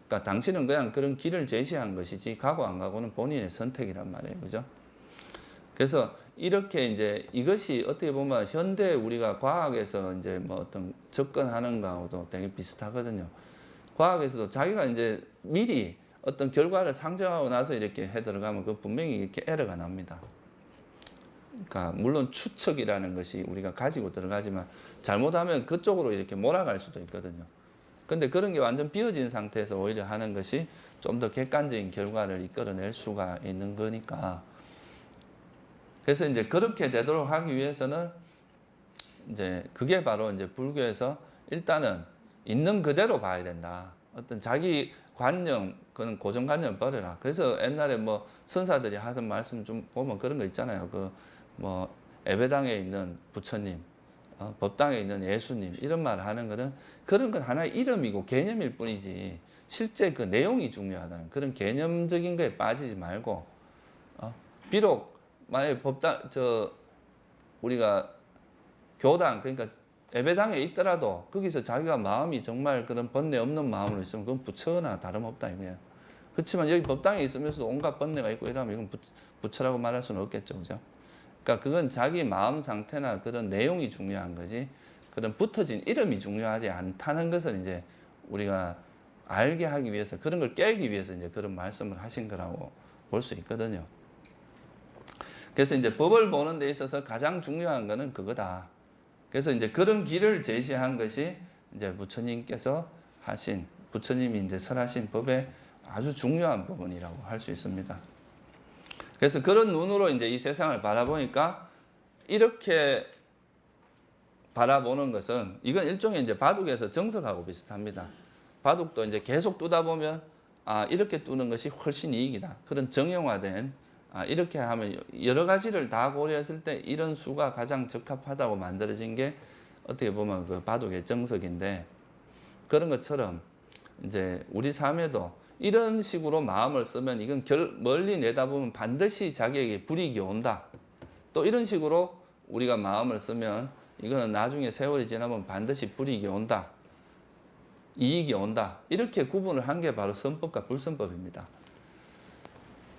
그러니까 당신은 그냥 그런 길을 제시한 것이지 가고 안 가고는 본인의 선택이란 말이에요. 그죠? 그래서 이렇게 이제 이것이 어떻게 보면 현대 우리가 과학에서 이제 뭐 어떤 접근하는 거하고도 되게 비슷하거든요. 과학에서도 자기가 이제 미리 어떤 결과를 상정하고 나서 이렇게 해 들어가면 그 분명히 이렇게 에러가 납니다. 그러니까 물론 추측이라는 것이 우리가 가지고 들어가지만 잘못하면 그쪽으로 이렇게 몰아갈 수도 있거든요. 근데 그런 게 완전 비어진 상태에서 오히려 하는 것이 좀 더 객관적인 결과를 이끌어낼 수가 있는 거니까. 그래서 이제 그렇게 되도록 하기 위해서는 이제 그게 바로 이제 불교에서 일단은 있는 그대로 봐야 된다. 어떤 자기 관념, 그런 고정관념 버려라. 그래서 옛날에 뭐 선사들이 하던 말씀 좀 보면 그런 거 있잖아요. 그 뭐 예배당에 있는 부처님, 법당에 있는 예수님 이런 말을 하는 거는 그런 건 하나의 이름이고 개념일 뿐이지 실제 그 내용이 중요하다는 그런 개념적인 거에 빠지지 말고 비록 만약에 법당 우리가 교당 그러니까 예배당에 있더라도 거기서 자기가 마음이 정말 그런 번뇌 없는 마음으로 있으면 그건 부처나 다름없다 이거예요. 그렇지만 여기 법당에 있으면서도 온갖 번뇌가 있고 이러면 이건 부처라고 말할 수는 없겠죠. 그죠? 그러니까 그건 자기 마음 상태나 그런 내용이 중요한 거지 그런 붙어진 이름이 중요하지 않다는 것을 이제 우리가 알게 하기 위해서 그런 걸 깨기 위해서 이제 그런 말씀을 하신 거라고 볼 수 있거든요. 그래서 이제 법을 보는 데 있어서 가장 중요한 거는 그거다. 그래서 이제 그런 길을 제시한 것이 이제 부처님께서 하신, 부처님이 이제 설하신 법의 아주 중요한 부분이라고 할 수 있습니다. 그래서 그런 눈으로 이제 이 세상을 바라보니까 이렇게 바라보는 것은 이건 일종의 이제 바둑에서 정석하고 비슷합니다. 바둑도 이제 계속 두다 보면 이렇게 두는 것이 훨씬 이익이다. 그런 정형화된 이렇게 하면 여러 가지를 다 고려했을 때 이런 수가 가장 적합하다고 만들어진 게 어떻게 보면 그 바둑의 정석인데 그런 것처럼 이제 우리 삶에도 이런 식으로 마음을 쓰면 이건 멀리 내다보면 반드시 자기에게 불이익이 온다. 또 이런 식으로 우리가 마음을 쓰면 이거는 나중에 세월이 지나면 반드시 불이익이 온다. 이익이 온다. 이렇게 구분을 한 게 바로 선법과 불선법입니다.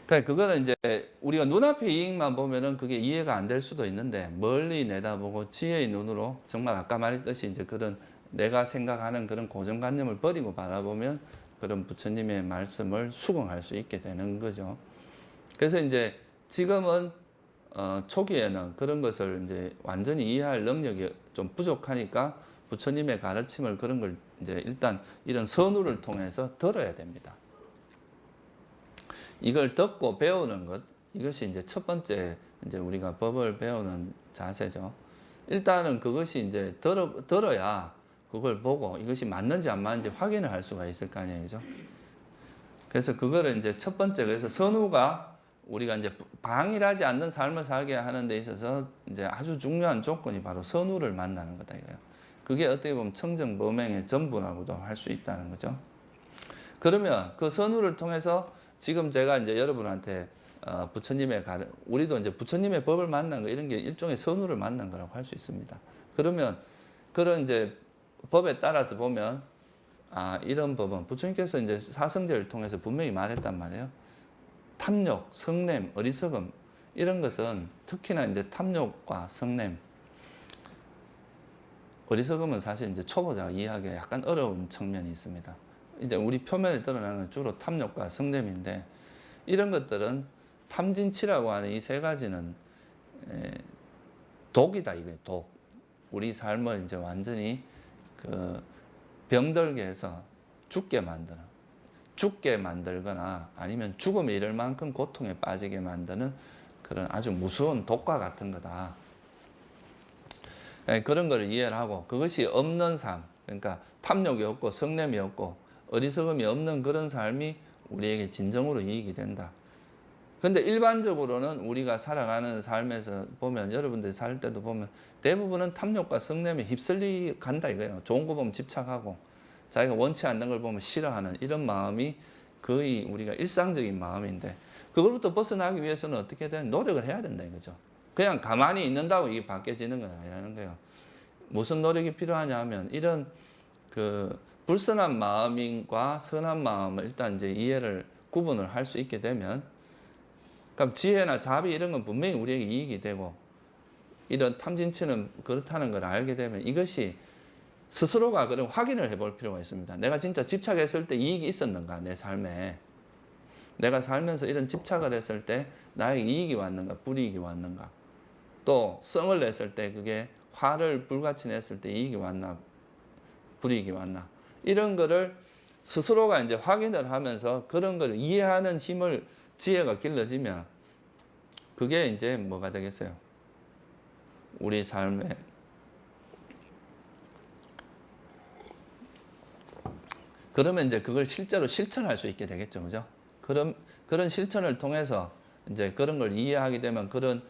그러니까 그거는 이제 우리가 눈앞의 이익만 보면은 그게 이해가 안 될 수도 있는데 멀리 내다보고 지혜의 눈으로 정말 아까 말했듯이 이제 그런 내가 생각하는 그런 고정관념을 버리고 바라보면 그런 부처님의 말씀을 수긍할 수 있게 되는 거죠. 그래서 이제 지금은 초기에는 그런 것을 이제 완전히 이해할 능력이 좀 부족하니까 부처님의 가르침을 그런 걸 이제 일단 이런 선우를 통해서 들어야 됩니다. 이걸 듣고 배우는 것, 이것이 이제 첫 번째 이제 우리가 법을 배우는 자세죠. 일단은 그것이 이제 들어야 그걸 보고 이것이 맞는지 안 맞는지 확인을 할 수가 있을 거 아니에요. 그죠? 그래서 그거를 이제 첫 번째, 그래서 선우가 우리가 이제 방일하지 않는 삶을 살게 하는 데 있어서 이제 아주 중요한 조건이 바로 선우를 만나는 거다 이거예요. 그게 어떻게 보면 청정범행의 전부라고도 할 수 있다는 거죠. 그러면 그 선우를 통해서 지금 제가 이제 여러분한테 부처님의 우리도 이제 부처님의 법을 만난 거 이런 게 일종의 선우를 만난 거라고 할 수 있습니다. 그러면 그런 이제 법에 따라서 보면 이런 법은 부처님께서 이제 사성제를 통해서 분명히 말했단 말이에요. 탐욕, 성냄, 어리석음 이런 것은 특히나 이제 탐욕과 성냄, 어리석음은 사실 이제 초보자가 이해하기가 약간 어려운 측면이 있습니다. 이제 우리 표면에 드러나는 건 주로 탐욕과 성냄인데 이런 것들은 탐진치라고 하는 이 세 가지는 독이다 이거예요. 독. 우리 삶을 이제 완전히 그 병들게 해서 죽게 만들거나 아니면 죽음에 이를 만큼 고통에 빠지게 만드는 그런 아주 무서운 독과 같은 거다. 그런 걸 이해를 하고 그것이 없는 삶, 그러니까 탐욕이 없고 성냄이 없고 어리석음이 없는 그런 삶이 우리에게 진정으로 이익이 된다. 근데 일반적으로는 우리가 살아가는 삶에서 보면 여러분들이 살 때도 보면 대부분은 탐욕과 성냄에 휩쓸리 간다 이거예요. 좋은 거 보면 집착하고 자기가 원치 않는 걸 보면 싫어하는 이런 마음이 거의 우리가 일상적인 마음인데 그걸부터 벗어나기 위해서는 어떻게 든 노력을 해야 된다 이거죠. 그냥 가만히 있는다고 이게 바뀌어지는 건 아니라는 거예요. 무슨 노력이 필요하냐 하면 이런 그 불선한 마음과 선한 마음을 일단 이제 이해를 구분을 할 수 있게 되면 그럼 지혜나 자비 이런 건 분명히 우리에게 이익이 되고 이런 탐진치는 그렇다는 걸 알게 되면 이것이 스스로가 그런 확인을 해볼 필요가 있습니다. 내가 진짜 집착했을 때 이익이 있었는가 내 삶에 내가 살면서 이런 집착을 했을 때 나에게 이익이 왔는가 불이익이 왔는가 또 성을 냈을 때 그게 화를 불같이 냈을 때 이익이 왔나 불이익이 왔나 이런 거를 스스로가 이제 확인을 하면서 그런 걸 이해하는 힘을 지혜가 길러지면 그게 이제 뭐가 되겠어요? 우리 삶에 그러면 이제 그걸 실제로 실천할 수 있게 되겠죠, 그죠? 그런 실천을 통해서 이제 그런 걸 이해하게 되면 그런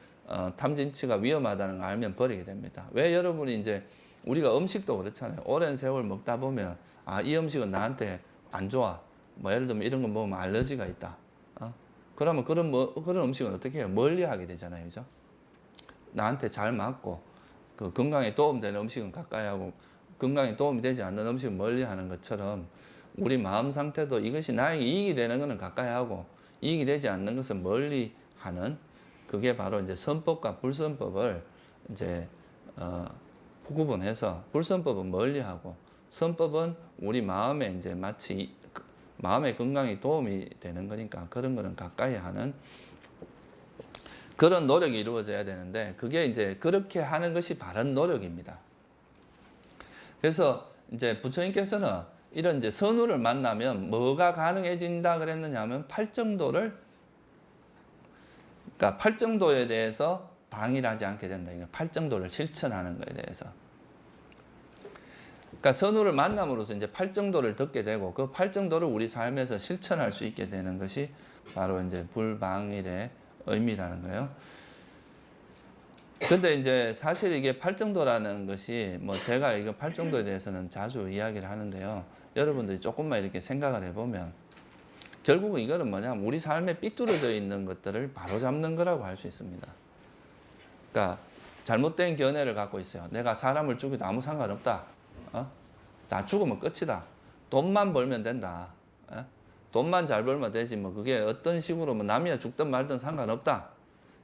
탐진치가 위험하다는 걸 알면 버리게 됩니다. 왜 여러분이 이제 우리가 음식도 그렇잖아요. 오랜 세월 먹다 보면 이 음식은 나한테 안 좋아. 뭐 예를 들면 이런 거 먹으면 알러지가 있다. 그러면 그런 음식은 어떻게 해요? 멀리 하게 되잖아요. 그죠? 나한테 잘 맞고, 그 건강에 도움되는 음식은 가까이 하고, 건강에 도움이 되지 않는 음식은 멀리 하는 것처럼, 우리 마음 상태도 이것이 나에게 이익이 되는 것은 가까이 하고, 이익이 되지 않는 것은 멀리 하는, 그게 바로 이제 선법과 불선법을 이제, 구분해서, 불선법은 멀리 하고, 선법은 우리 마음에 이제 마치 마음의 건강에 도움이 되는 거니까 그런 거는 가까이 하는 그런 노력이 이루어져야 되는데 그게 이제 그렇게 하는 것이 바른 노력입니다. 그래서 이제 부처님께서는 이런 이제 선우를 만나면 뭐가 가능해진다 그랬느냐 하면 팔정도를 그러니까 팔정도에 대해서 방일하지 않게 된다. 이거 팔정도를 실천하는 거에 대해서. 그러니까 선우를 만남으로써 이제 팔정도를 듣게 되고 그 팔정도를 우리 삶에서 실천할 수 있게 되는 것이 바로 이제 불방일의 의미라는 거예요. 근데 이제 사실 이게 팔정도라는 것이 뭐 제가 이거 팔정도에 대해서는 자주 이야기를 하는데요. 여러분들이 조금만 이렇게 생각을 해보면 결국은 이거는 뭐냐면 우리 삶에 삐뚤어져 있는 것들을 바로잡는 거라고 할 수 있습니다. 그러니까 잘못된 견해를 갖고 있어요. 내가 사람을 죽여도 아무 상관없다. 나 죽으면 끝이다. 돈만 벌면 된다. 돈만 잘 벌면 되지. 뭐 그게 어떤 식으로 뭐 남이야 죽든 말든 상관없다.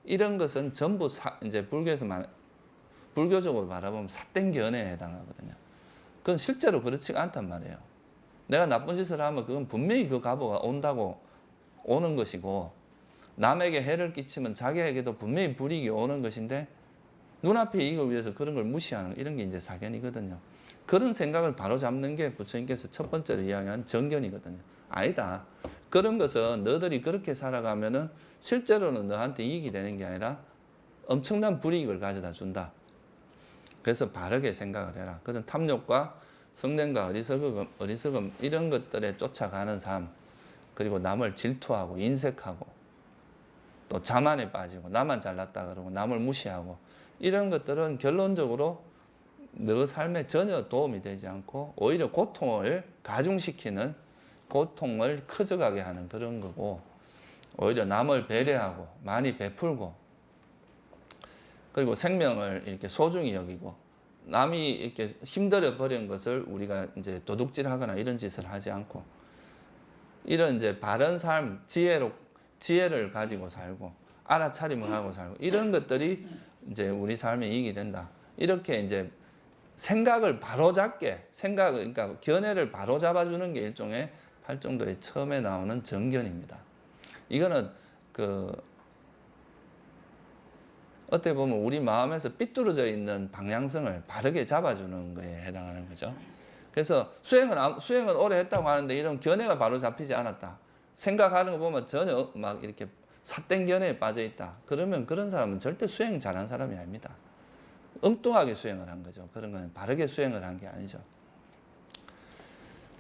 이런 것은 전부 이제 불교적으로 바라보면 삿된 견해에 해당하거든요. 그건 실제로 그렇지가 않단 말이에요. 내가 나쁜 짓을 하면 그건 분명히 그 가보가 온다고 오는 것이고 남에게 해를 끼치면 자기에게도 분명히 불이익이 오는 것인데 눈앞의 이익을 위해서 그런 걸 무시하는 이런 게 이제 사견이거든요. 그런 생각을 바로잡는 게 부처님께서 첫 번째로 이야기한 정견이거든요. 아니다. 그런 것은 너들이 그렇게 살아가면은 실제로는 너한테 이익이 되는 게 아니라 엄청난 불이익을 가져다 준다. 그래서 바르게 생각을 해라. 그런 탐욕과 성냄과 어리석음 이런 것들에 쫓아가는 삶, 그리고 남을 질투하고 인색하고 또 자만에 빠지고 나만 잘났다 그러고 남을 무시하고 이런 것들은 결론적으로 너 삶에 전혀 도움이 되지 않고 오히려 고통을 가중시키는, 고통을 커져가게 하는 그런 거고, 오히려 남을 배려하고 많이 베풀고 그리고 생명을 이렇게 소중히 여기고 남이 이렇게 힘들어 버린 것을 우리가 이제 도둑질하거나 이런 짓을 하지 않고 이런 이제 바른 삶, 지혜를 가지고 살고 알아차림을 하고 살고 이런 것들이 이제 우리 삶에 이익이 된다. 이렇게 이제 생각을 바로잡게, 그러니까 견해를 바로잡아주는 게 일종의 팔정도의 처음에 나오는 정견입니다. 이거는 어떻게 보면 우리 마음에서 삐뚤어져 있는 방향성을 바르게 잡아주는 거에 해당하는 거죠. 그래서 수행은 오래 했다고 하는데 이런 견해가 바로 잡히지 않았다. 생각하는 거 보면 전혀 막 이렇게 삿된 견해에 빠져 있다. 그러면 그런 사람은 절대 수행 잘한 사람이 아닙니다. 엉뚱하게 수행을 한 거죠. 그런 건 바르게 수행을 한 게 아니죠.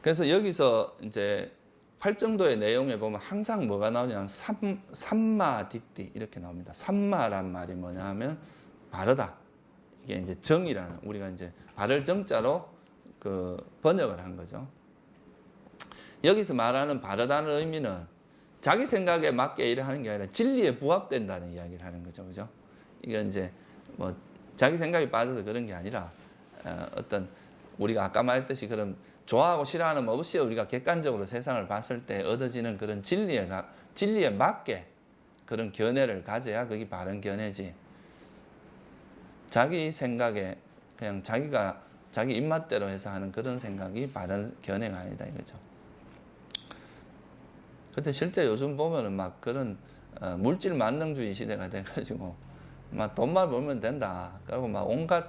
그래서 여기서 이제 팔정도의 내용에 보면 항상 뭐가 나오냐면 삼마디띠 이렇게 나옵니다. 삼마란 말이 뭐냐 하면 바르다. 이게 이제 정이라는, 우리가 이제 바를 정자로 번역을 한 거죠. 여기서 말하는 바르다는 의미는 자기 생각에 맞게 일을 하는 게 아니라 진리에 부합된다는 이야기를 하는 거죠. 그죠? 이건 이제 뭐 자기 생각이 빠져서 그런 게 아니라 어떤 우리가 아까 말했듯이 그런 좋아하고 싫어하는 없이 우리가 객관적으로 세상을 봤을 때 얻어지는 그런 진리에 맞게 그런 견해를 가져야 그게 바른 견해지. 자기 생각에 그냥 자기 입맛대로 해서 하는 그런 생각이 바른 견해가 아니다 이거죠. 근데 실제 요즘 보면은 막 그런 물질 만능주의 시대가 돼가지고 막 돈만 벌면 된다. 그리고 막 온갖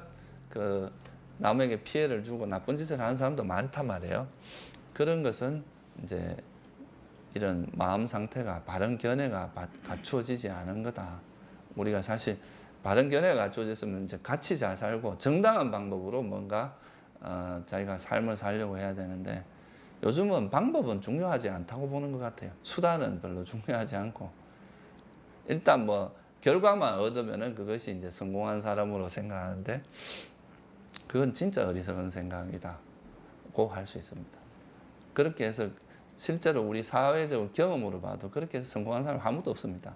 남에게 피해를 주고 나쁜 짓을 하는 사람도 많단 말이에요. 그런 것은 이제 이런 마음 상태가 바른 견해가 갖추어지지 않은 거다. 우리가 사실 바른 견해가 갖추어졌으면 이제 같이 잘 살고 정당한 방법으로 뭔가 자기가 삶을 살려고 해야 되는데 요즘은 방법은 중요하지 않다고 보는 것 같아요. 수단은 별로 중요하지 않고 일단 뭐 결과만 얻으면은 그것이 이제 성공한 사람으로 생각하는데 그건 진짜 어리석은 생각이다고 할 수 있습니다. 그렇게 해서 실제로 우리 사회적 경험으로 봐도 그렇게 해서 성공한 사람 아무도 없습니다.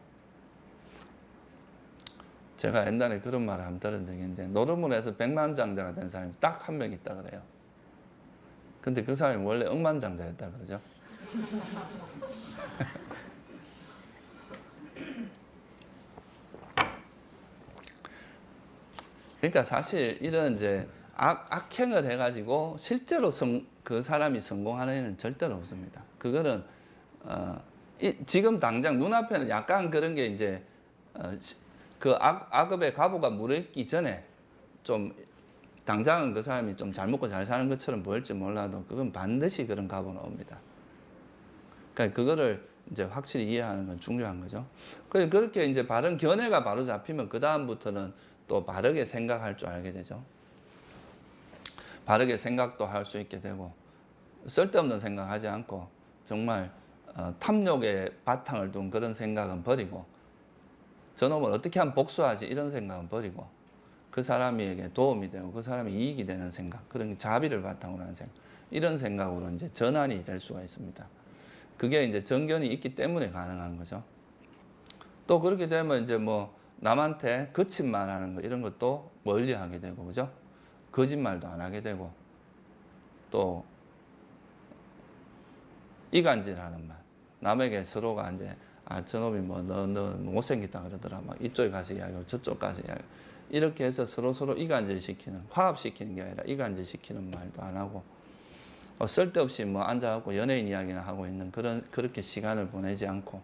제가 옛날에 그런 말을 한번 들은 적이 있는데 노름을 해서 백만장자가 된 사람이 딱 한 명 있다 그래요. 근데 그 사람이 원래 억만장자였다 그러죠. 그러니까 사실 이런 이제 악행을 해가지고 실제로 그 사람이 성공하는 애는 절대로 없습니다. 그거는 지금 당장 눈앞에는 약간 그런 게 이제 그 악업의 가부가 무르익기 전에 좀 당장은 그 사람이 좀 잘 먹고 잘 사는 것처럼 보일지 몰라도 그건 반드시 그런 가부는 옵니다. 그러니까 그거를 이제 확실히 이해하는 건 중요한 거죠. 그렇게 이제 바른 견해가 바로 잡히면 그 다음부터는 또 바르게 생각할 줄 알게 되죠. 바르게 생각도 할 수 있게 되고 쓸데없는 생각하지 않고 정말 탐욕의 바탕을 둔 그런 생각은 버리고 저놈을 어떻게 하면 복수하지 이런 생각은 버리고 그 사람에게 도움이 되고 그 사람이 이익이 되는 생각, 그런 자비를 바탕으로 하는 생각, 이런 생각으로 이제 전환이 될 수가 있습니다. 그게 이제 정견이 있기 때문에 가능한 거죠. 또 그렇게 되면 이제 뭐 남한테 거친 말 하는 거 이런 것도 멀리 하게 되고, 그죠? 거짓말도 안 하게 되고, 또 이간질 하는 말. 남에게 서로가 이제, 저놈이 뭐, 너 못생겼다 그러더라. 막 이쪽에 가서 이야기하고 저쪽 가서 이야기하고. 이렇게 해서 서로 이간질 시키는, 화합시키는 게 아니라 이간질 시키는 말도 안 하고, 쓸데없이 뭐 앉아갖고 연예인 이야기나 하고 있는 그렇게 시간을 보내지 않고.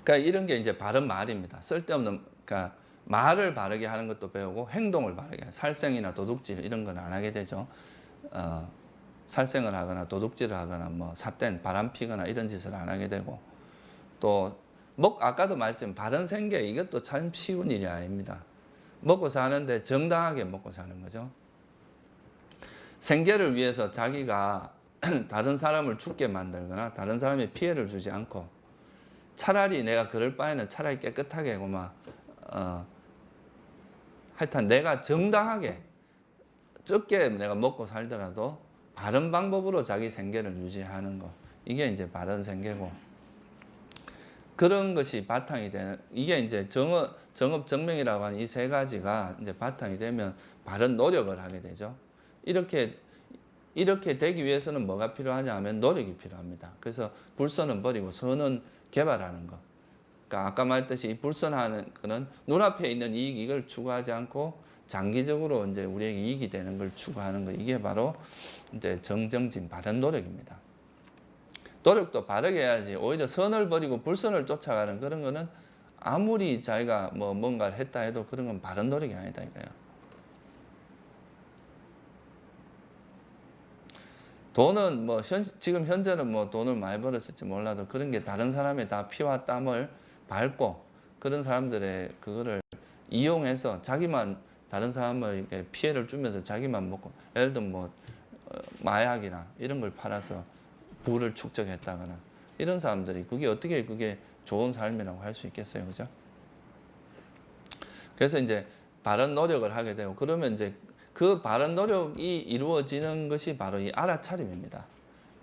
그러니까 이런 게 이제 바른 말입니다. 쓸데없는, 그러니까 말을 바르게 하는 것도 배우고 행동을 바르게 하는, 살생이나 도둑질 이런 건 안 하게 되죠. 살생을 하거나 도둑질을 하거나 뭐 삿된 바람 피거나 이런 짓을 안 하게 되고, 또 아까도 말했지만 바른 생계 이것도 참 쉬운 일이 아닙니다. 먹고 사는데 정당하게 먹고 사는 거죠. 생계를 위해서 자기가 다른 사람을 죽게 만들거나 다른 사람의 피해를 주지 않고 차라리 내가 그럴 바에는 차라리 깨끗하게 하여튼 내가 정당하게 적게 내가 먹고 살더라도 바른 방법으로 자기 생계를 유지하는 거. 이게 이제 바른 생계고. 그런 것이 바탕이 되는, 이게 이제 정업, 정명이라고 하는 이 세 가지가 이제 바탕이 되면 바른 노력을 하게 되죠. 이렇게 되기 위해서는 뭐가 필요하냐 하면 노력이 필요합니다. 그래서 불선은 버리고 선은 개발하는 것. 그러니까 아까 말했듯이 이 불선하는 거는 눈앞에 있는 이익을 추구하지 않고 장기적으로 이제 우리에게 이익이 되는 걸 추구하는 거. 이게 바로 이제 정정진 바른 노력입니다. 노력도 바르게 해야지 오히려 선을 버리고 불선을 쫓아가는 그런 거는 아무리 자기가 뭐 뭔가를 했다 해도 그런 건 바른 노력이 아니다 이거예요. 돈은 뭐 지금 현재는 뭐 돈을 많이 벌었을지 몰라도 그런 게 다른 사람의 다 피와 땀을 밟고 그런 사람들의 그거를 이용해서 자기만 다른 사람을 피해를 주면서 자기만 먹고 예를 들면 뭐 마약이나 이런 걸 팔아서 부를 축적했다거나 이런 사람들이 그게 어떻게 그게 좋은 삶이라고 할 수 있겠어요, 그죠? 그래서 이제 바른 노력을 하게 되고 그러면 이제 그 바른 노력이 이루어지는 것이 바로 이 알아차림입니다.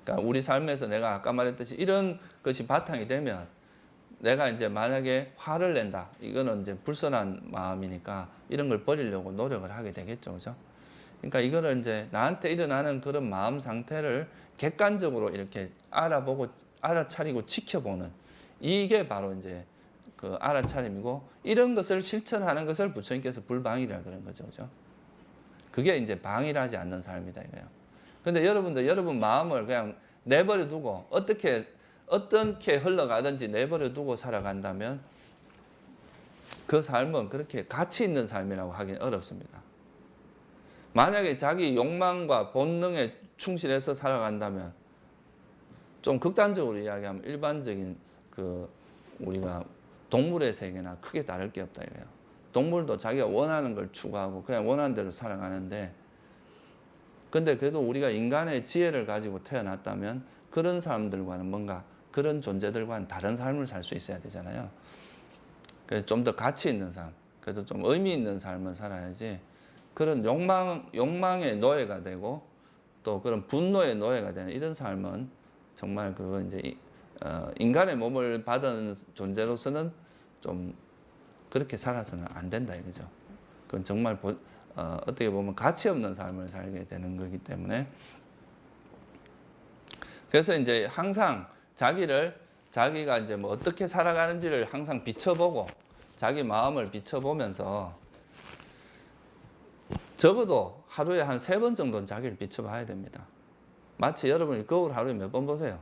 그러니까 우리 삶에서 내가 아까 말했듯이 이런 것이 바탕이 되면 내가 이제 만약에 화를 낸다. 이거는 이제 불선한 마음이니까 이런 걸 버리려고 노력을 하게 되겠죠, 그죠? 그러니까 이거를 이제 나한테 일어나는 그런 마음 상태를 객관적으로 이렇게 알아보고 알아차리고 지켜보는 이게 바로 이제 그 알아차림이고 이런 것을 실천하는 것을 부처님께서 불방이라 그런 거죠, 그죠? 그게 이제 방일하지 않는 삶이다 이거예요. 근데 여러분들 여러분 마음을 그냥 내버려 두고 어떻게 흘러가든지 내버려 두고 살아간다면 그 삶은 그렇게 가치 있는 삶이라고 하긴 어렵습니다. 만약에 자기 욕망과 본능에 충실해서 살아간다면 좀 극단적으로 이야기하면 일반적인 그 우리가 동물의 세계나 크게 다를 게 없다 이거예요. 동물도 자기가 원하는 걸 추구하고 그냥 원하는 대로 살아가는데 근데 그래도 우리가 인간의 지혜를 가지고 태어났다면 그런 사람들과는 뭔가 그런 존재들과는 다른 삶을 살 수 있어야 되잖아요. 그래서 좀 더 가치 있는 삶, 그래도 좀 의미 있는 삶을 살아야지 그런 욕망의 노예가 되고 또 그런 분노의 노예가 되는 이런 삶은 정말 그거 이제 인간의 몸을 받은 존재로서는 좀 그렇게 살아서는 안 된다 이거죠. 그건 정말 어떻게 보면 가치 없는 삶을 살게 되는 거기 때문에 그래서 이제 항상 자기가 이제 뭐 어떻게 살아가는지를 항상 비춰보고 자기 마음을 비춰보면서 적어도 하루에 한 3번 정도는 자기를 비춰봐야 됩니다. 마치 여러분이 거울 하루에 몇 번 보세요?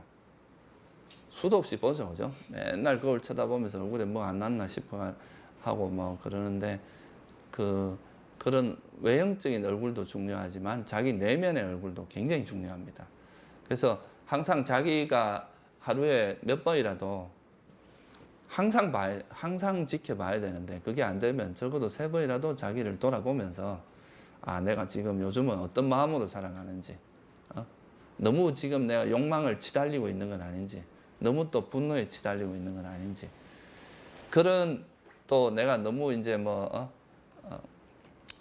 수도 없이 보죠, 그죠? 맨날 거울 쳐다보면서 얼굴에 뭐 안 났나 싶어 하고 뭐 그러는데 그런 외형적인 얼굴도 중요하지만 자기 내면의 얼굴도 굉장히 중요합니다. 그래서 항상 자기가 하루에 몇 번이라도 항상 지켜봐야 되는데 그게 안 되면 적어도 3번이라도 자기를 돌아보면서 아, 내가 지금 요즘은 어떤 마음으로 살아가는지, 너무 지금 내가 욕망을 치달리고 있는 건 아닌지, 너무 또 분노에 치달리고 있는 건 아닌지, 그런 또 내가 너무 이제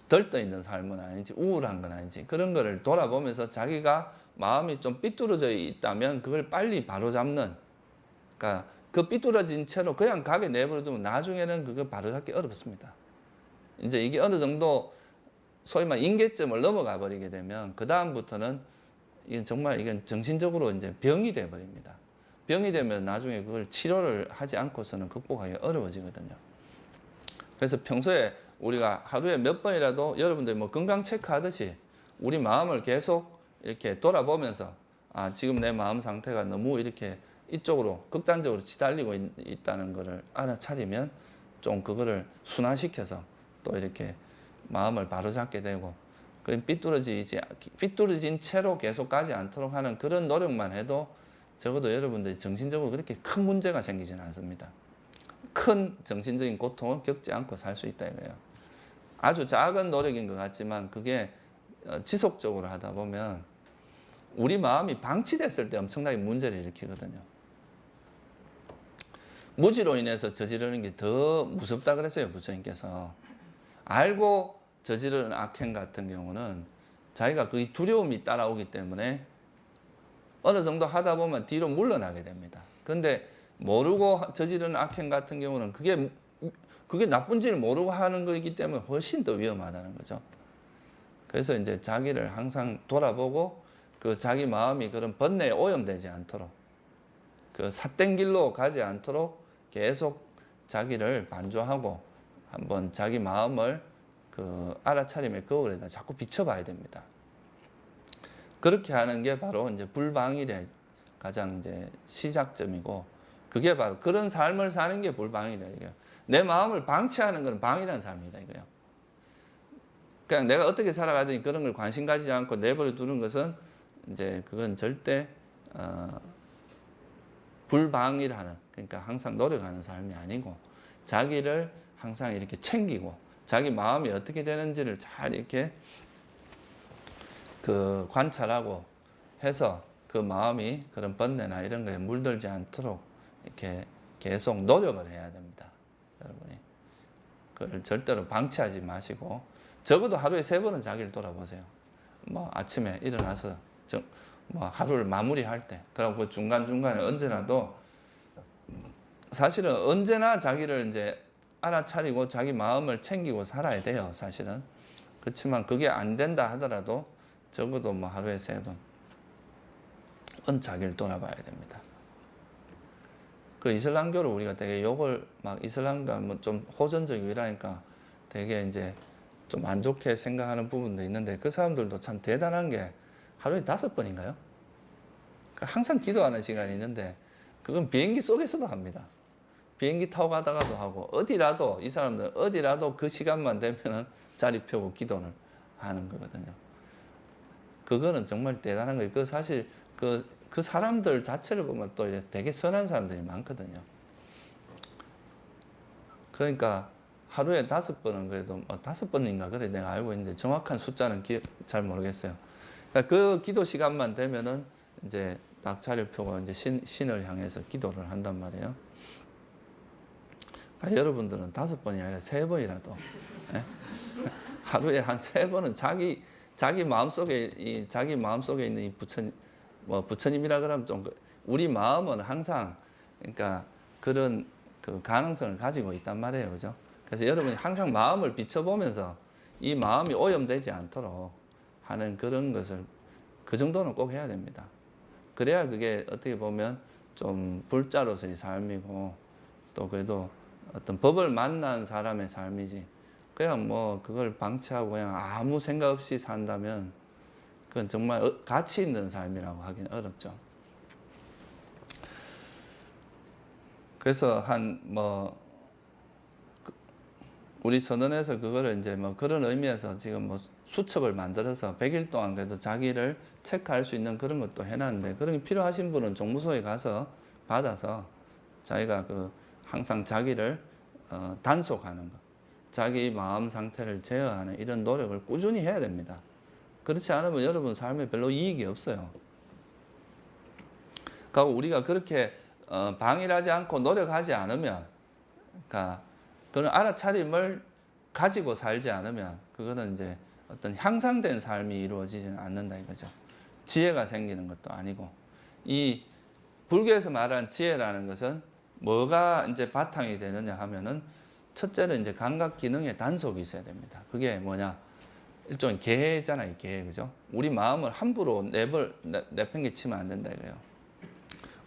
들떠 있는 삶은 아닌지, 우울한 건 아닌지, 그런 거를 돌아보면서 자기가 마음이 좀 삐뚤어져 있다면 그걸 빨리 바로잡는, 그러니까 그 삐뚤어진 채로 그냥 가게 내버려두면 나중에는 그거 바로잡기 어렵습니다. 이제 이게 어느 정도 소위 말 임계점을 넘어가 버리게 되면 그 다음부터는 이건 정말 이건 정신적으로 이제 병이 돼 버립니다. 병이 되면 나중에 그걸 치료를 하지 않고서는 극복하기 어려워지거든요. 그래서 평소에 우리가 하루에 몇 번이라도 여러분들 뭐 건강 체크하듯이 우리 마음을 계속 이렇게 돌아보면서 아, 지금 내 마음 상태가 너무 이렇게 이쪽으로 극단적으로 치달리고 있다는 것을 알아차리면 좀 그거를 순화시켜서 또 이렇게 마음을 바로잡게 되고 그럼 삐뚤어진 채로 계속 가지 않도록 하는 그런 노력만 해도 적어도 여러분들이 정신적으로 그렇게 큰 문제가 생기지는 않습니다. 큰 정신적인 고통을 겪지 않고 살 수 있다 이거예요. 아주 작은 노력인 것 같지만 그게 지속적으로 하다 보면 우리 마음이 방치됐을 때 엄청나게 문제를 일으키거든요. 무지로 인해서 저지르는 게 더 무섭다 그랬어요, 부처님께서. 알고 저지르는 악행 같은 경우는 자기가 그 두려움이 따라오기 때문에 어느 정도 하다 보면 뒤로 물러나게 됩니다. 그런데 모르고 저지르는 악행 같은 경우는 그게 나쁜지를 모르고 하는 거이기 때문에 훨씬 더 위험하다는 거죠. 그래서 이제 자기를 항상 돌아보고 그 자기 마음이 그런 번뇌에 오염되지 않도록 그 삿된 길로 가지 않도록 계속 자기를 반조하고 한번 자기 마음을 그 알아차림의 거울에다 자꾸 비춰봐야 됩니다. 그렇게 하는 게 바로 이제 불방일의 가장 이제 시작점이고 그게 바로 그런 삶을 사는 게 불방이라 이거예요. 내 마음을 방치하는 건 방이라는 삶이다 이거예요. 그냥 내가 어떻게 살아가든지 그런 걸 관심 가지지 않고 내버려 두는 것은 이제 그건 절대 불방일하는 그러니까 항상 노력하는 삶이 아니고 자기를 항상 이렇게 챙기고 자기 마음이 어떻게 되는지를 잘 이렇게 그 관찰하고 해서 그 마음이 그런 번뇌나 이런 거에 물들지 않도록 이렇게 계속 노력을 해야 됩니다. 여러분이. 그걸 절대로 방치하지 마시고 적어도 하루에 3번은 자기를 돌아보세요. 뭐 아침에 일어나서 뭐 하루를 마무리할 때 그리고 그 중간중간에 언제나도 사실은 언제나 자기를 이제 알아차리고 자기 마음을 챙기고 살아야 돼요. 사실은. 그렇지만 그게 안 된다 하더라도 적어도 뭐 하루에 3번 자기를 돌아봐야 됩니다. 그 이슬람교를 우리가 되게 욕을 막 이슬람과 뭐 좀 호전적이고 이러니까 되게 이제 좀 안 좋게 생각하는 부분도 있는데 그 사람들도 참 대단한 게 하루에 5번인가요? 항상 기도하는 시간이 있는데 그건 비행기 속에서도 합니다. 비행기 타고 가다가도 하고 어디라도 이 사람들은 어디라도 그 시간만 되면은 자리 펴고 기도를 하는 거거든요. 그거는 정말 대단한 거예요. 그 사실 그 사람들 자체를 보면 또 되게 선한 사람들이 많거든요. 그러니까 하루에 5번은 그래도 5번인가 그래 내가 알고 있는데 정확한 숫자는 잘 모르겠어요. 그러니까 그 기도 시간만 되면은 이제 딱 자리를 펴고 이제 신을 향해서 기도를 한단 말이에요. 그러니까 여러분들은 5번이 아니라 3번이라도 예? 하루에 한 3번은 자기 마음속에 자기 마음속에 있는 이 부처님이라 그러면 좀 우리 마음은 항상 그러니까 그런 그 가능성을 가지고 있단 말이에요. 그죠? 그래서 여러분이 항상 마음을 비춰보면서 이 마음이 오염되지 않도록 하는 그런 것을 그 정도는 꼭 해야 됩니다. 그래야 그게 어떻게 보면 좀 불자로서의 삶이고 또 그래도 어떤 법을 만난 사람의 삶이지 그냥 뭐 그걸 방치하고 그냥 아무 생각 없이 산다면 그건 정말 가치 있는 삶이라고 하긴 어렵죠. 그래서 우리 선언에서 그거를 이제 뭐 그런 의미에서 지금 뭐 수첩을 만들어서 100일 동안 그래도 자기를 체크할 수 있는 그런 것도 해놨는데 그런 게 필요하신 분은 종무소에 가서 받아서 자기가 항상 자기를 단속하는 것, 자기 마음 상태를 제어하는 이런 노력을 꾸준히 해야 됩니다. 그렇지 않으면 여러분 삶에 별로 이익이 없어요. 그러니까 우리가 그렇게 방일하지 않고 노력하지 않으면, 그러니까 그런 알아차림을 가지고 살지 않으면 그거는 이제 어떤 향상된 삶이 이루어지지는 않는다 이거죠. 지혜가 생기는 것도 아니고 이 불교에서 말하는 지혜라는 것은 뭐가 이제 바탕이 되느냐 하면은 첫째는 이제 감각 기능의 단속이 있어야 됩니다. 그게 뭐냐? 일종의 계잖아요, 계. 그죠? 우리 마음을 함부로 내팽개치면 안 된다 이거예요.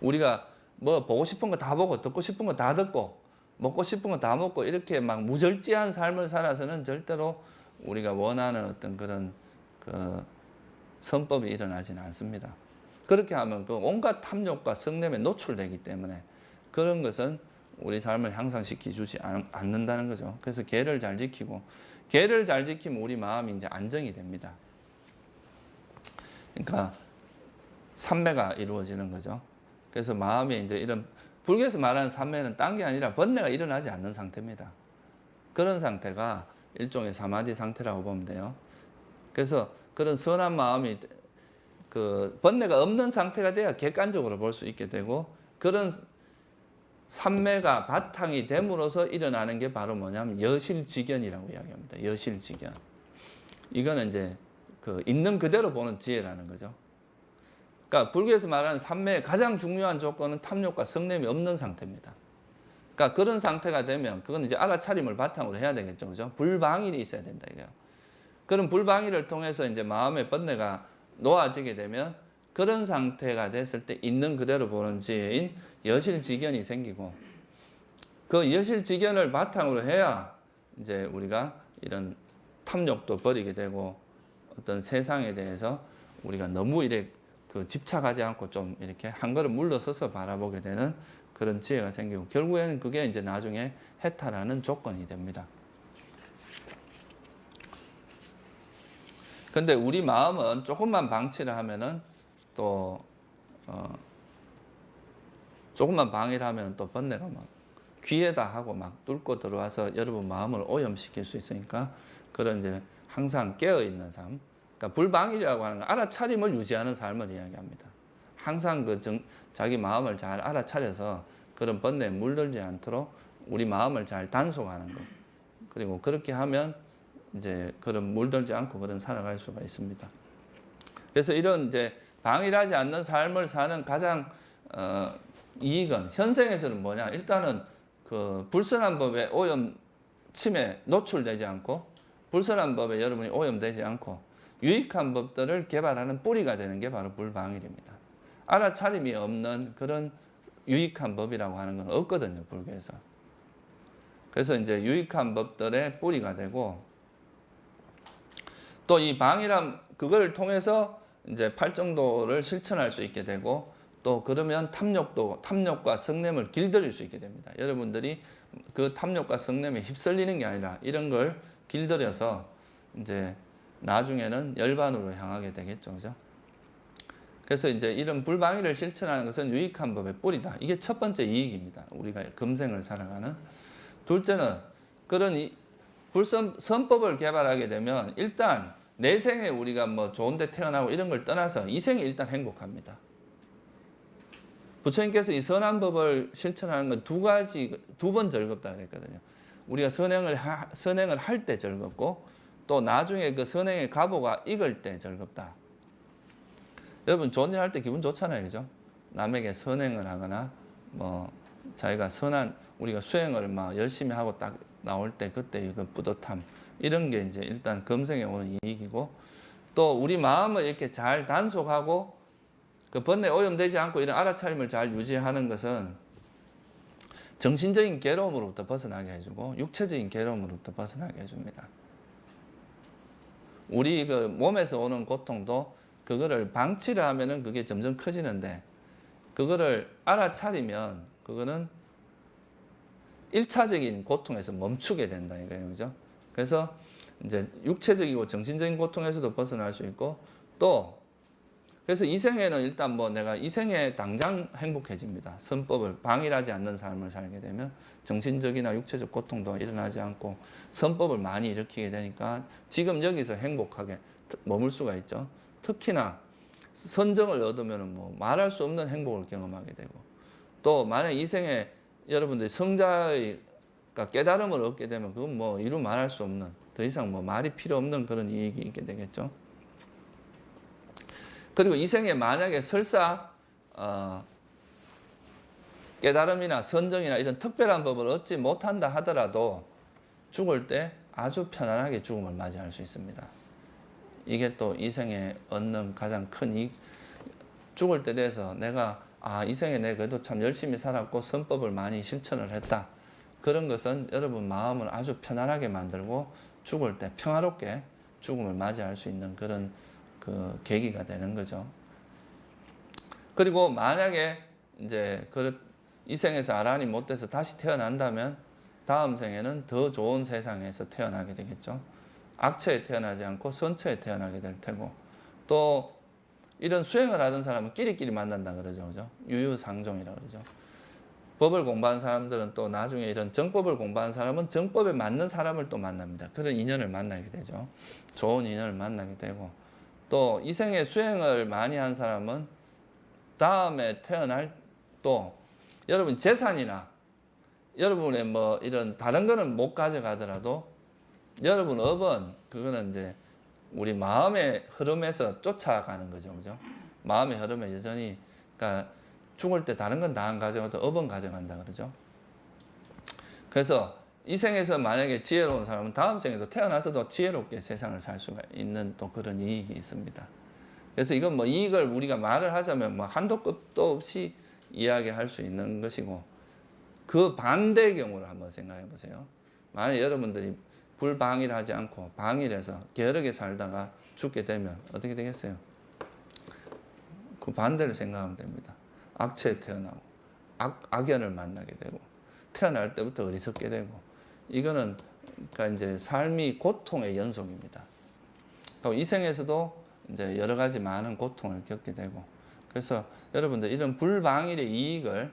우리가 뭐 보고 싶은 거 다 보고 듣고 싶은 거 다 듣고 먹고 싶은 거 다 먹고 이렇게 막 무절제한 삶을 살아서는 절대로 우리가 원하는 어떤 그런 선법이 일어나지는 않습니다. 그렇게 하면 그 온갖 탐욕과 성냄에 노출되기 때문에 그런 것은 우리 삶을 향상시켜 주지 않는다는 거죠. 그래서 계를 잘 지키고 계를 잘 지키면 우리 마음이 이제 안정이 됩니다. 그러니까 삼매가 이루어지는 거죠. 그래서 마음이 이제 이런 불교에서 말하는 삼매는 딴 게 아니라 번뇌가 일어나지 않는 상태입니다. 그런 상태가 일종의 사마디 상태라고 보면 돼요. 그래서 그런 선한 마음이 그 번뇌가 없는 상태가 돼야 객관적으로 볼 수 있게 되고, 그런 삼매가 바탕이 됨으로써 일어나는 게 바로 뭐냐면 여실직견이라고 이야기합니다. 여실직견. 이거는 이제 그 있는 그대로 보는 지혜라는 거죠. 그러니까 불교에서 말하는 삼매의 가장 중요한 조건은 탐욕과 성냄이 없는 상태입니다. 그러니까 그런 상태가 되면 그건 이제 알아차림을 바탕으로 해야 되겠죠, 그죠? 불방일이 있어야 된다 이거예요. 그런 불방일을 통해서 이제 마음의 번뇌가 놓아지게 되면 그런 상태가 됐을 때 있는 그대로 보는 지혜인 여실직견이 생기고, 그 여실직견을 바탕으로 해야 이제 우리가 이런 탐욕도 버리게 되고, 어떤 세상에 대해서 우리가 너무 이렇게 그 집착하지 않고 좀 이렇게 한 걸음 물러서서 바라보게 되는 그런 지혜가 생기고, 결국에는 그게 이제 나중에 해탈하는 조건이 됩니다. 근데 우리 마음은 조금만 방치를 하면은 또 조금만 방해를 하면 또 번뇌가 막 귀에다 하고 막 뚫고 들어와서 여러분 마음을 오염시킬 수 있으니까, 그런 이제 항상 깨어 있는 삶, 그러니까 불방일이라고 하는 건 알아차림을 유지하는 삶을 이야기합니다. 항상 자기 마음을 잘 알아차려서 그런 번뇌에 물들지 않도록 우리 마음을 잘 단속하는 것. 그리고 그렇게 하면 이제 그런 물들지 않고 그런 살아갈 수가 있습니다. 그래서 이런 이제 방일하지 않는 삶을 사는 가장 이익은 현생에서는 뭐냐? 일단은 그 불선한 법에 오염 침에 노출되지 않고, 불선한 법에 여러분이 오염되지 않고 유익한 법들을 개발하는 뿌리가 되는 게 바로 불방일입니다. 알아차림이 없는 그런 유익한 법이라고 하는 건 없거든요, 불교에서. 그래서 이제 유익한 법들의 뿌리가 되고, 또 이 방이란 그걸 통해서 이제 팔정도를 실천할 수 있게 되고, 또 그러면 탐욕과 성냄을 길들일 수 있게 됩니다. 여러분들이 그 탐욕과 성냄에 휩쓸리는 게 아니라 이런 걸 길들여서 이제 나중에는 열반으로 향하게 되겠죠, 그죠? 그래서 이제 이런 불방위를 실천하는 것은 유익한 법의 뿌리다. 이게 첫 번째 이익입니다. 우리가 금생을 살아가는. 둘째는 그런 선법을 개발하게 되면 일단 내 생에 우리가 뭐 좋은 데 태어나고 이런 걸 떠나서 이 생에 일단 행복합니다. 부처님께서 이 선한 법을 실천하는 건 두 번 즐겁다 그랬거든요. 우리가 선행을 할 때 즐겁고, 또 나중에 그 선행의 가보가 익을 때 즐겁다. 여러분 좋은 일 할 때 기분 좋잖아요, 그죠? 남에게 선행을 하거나 뭐 자기가 우리가 수행을 막 열심히 하고 딱 나올 때 그때 그 뿌듯함, 이런 게 이제 일단 금생에 오는 이익이고, 또 우리 마음을 이렇게 잘 단속하고 그 번뇌에 오염되지 않고 이런 알아차림을 잘 유지하는 것은 정신적인 괴로움으로부터 벗어나게 해주고 육체적인 괴로움으로부터 벗어나게 해줍니다. 우리 그 몸에서 오는 고통도 그거를 방치를 하면은 그게 점점 커지는데, 그거를 알아차리면 그거는 1차적인 고통에서 멈추게 된다 이거예요, 그죠? 그래서 이제 육체적이고 정신적인 고통에서도 벗어날 수 있고, 또 그래서 이 생에는 일단 뭐 내가 이 생에 당장 행복해집니다. 선법을 방일하지 않는 삶을 살게 되면 정신적이나 육체적 고통도 일어나지 않고 선법을 많이 일으키게 되니까 지금 여기서 행복하게 머물 수가 있죠. 특히나 선정을 얻으면 뭐 말할 수 없는 행복을 경험하게 되고, 또 만약 이 생에 여러분들이 성자의 깨달음을 얻게 되면 그건 뭐 이루 말할 수 없는, 더 이상 뭐 말이 필요 없는 그런 이익이 있게 되겠죠. 그리고 이 생에 만약에 설사 깨달음이나 선정이나 이런 특별한 법을 얻지 못한다 하더라도 죽을 때 아주 편안하게 죽음을 맞이할 수 있습니다. 이게 또 이 생에 얻는 가장 큰 이익. 죽을 때 돼서 내가 이 생에 내가 그래도 참 열심히 살았고 선법을 많이 실천을 했다. 그런 것은 여러분 마음을 아주 편안하게 만들고 죽을 때 평화롭게 죽음을 맞이할 수 있는 그런 그 계기가 되는 거죠. 그리고 만약에 이제 이 생에서 아란이 못 돼서 다시 태어난다면 다음 생에는 더 좋은 세상에서 태어나게 되겠죠. 악처에 태어나지 않고 선처에 태어나게 될 테고, 또 이런 수행을 하던 사람은 끼리끼리 만난다 그러죠, 그죠? 유유상종이라 그러죠. 법을 공부한 사람들은 또 나중에 이런 정법을 공부한 사람은 정법에 맞는 사람을 또 만납니다. 그런 인연을 만나게 되죠. 좋은 인연을 만나게 되고, 또 이 생에 수행을 많이 한 사람은 다음에 태어날 또 여러분 재산이나 여러분의 뭐 이런 다른 거는 못 가져가더라도 여러분 업은 그거는 이제 우리 마음의 흐름에서 쫓아가는 거죠. 그죠? 마음의 흐름에 여전히, 그러니까 죽을 때 다른 건 다 안 가져가도 업은 가져간다 그러죠. 그래서 이 생에서 만약에 지혜로운 사람은 다음 생에도 태어나서도 지혜롭게 세상을 살 수가 있는 또 그런 이익이 있습니다. 그래서 이건 뭐 이익을 우리가 말을 하자면 뭐 한도 끝도 없이 이야기할 수 있는 것이고, 그 반대의 경우를 한번 생각해 보세요. 만약 여러분들이 불방일 하지 않고 방일해서 게으르게 살다가 죽게 되면 어떻게 되겠어요? 그 반대를 생각하면 됩니다. 악체에 태어나고 악연을 만나게 되고 태어날 때부터 어리석게 되고, 이거는 그러니까 이제 삶이 고통의 연속입니다. 그러니까 이 생에서도 이제 여러 가지 많은 고통을 겪게 되고, 그래서 여러분들 이런 불방일의 이익을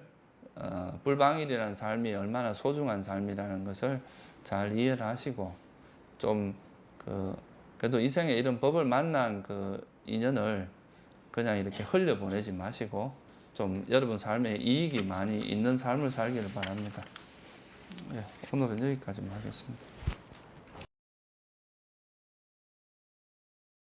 불방일이라는 삶이 얼마나 소중한 삶이라는 것을 잘 이해를 하시고, 좀 그래도 이 생에 이런 법을 만난 그 인연을 그냥 이렇게 흘려보내지 마시고 좀 여러분 삶에 이익이 많이 있는 삶을 살기를 바랍니다. 네, 오늘은 여기까지만 하겠습니다.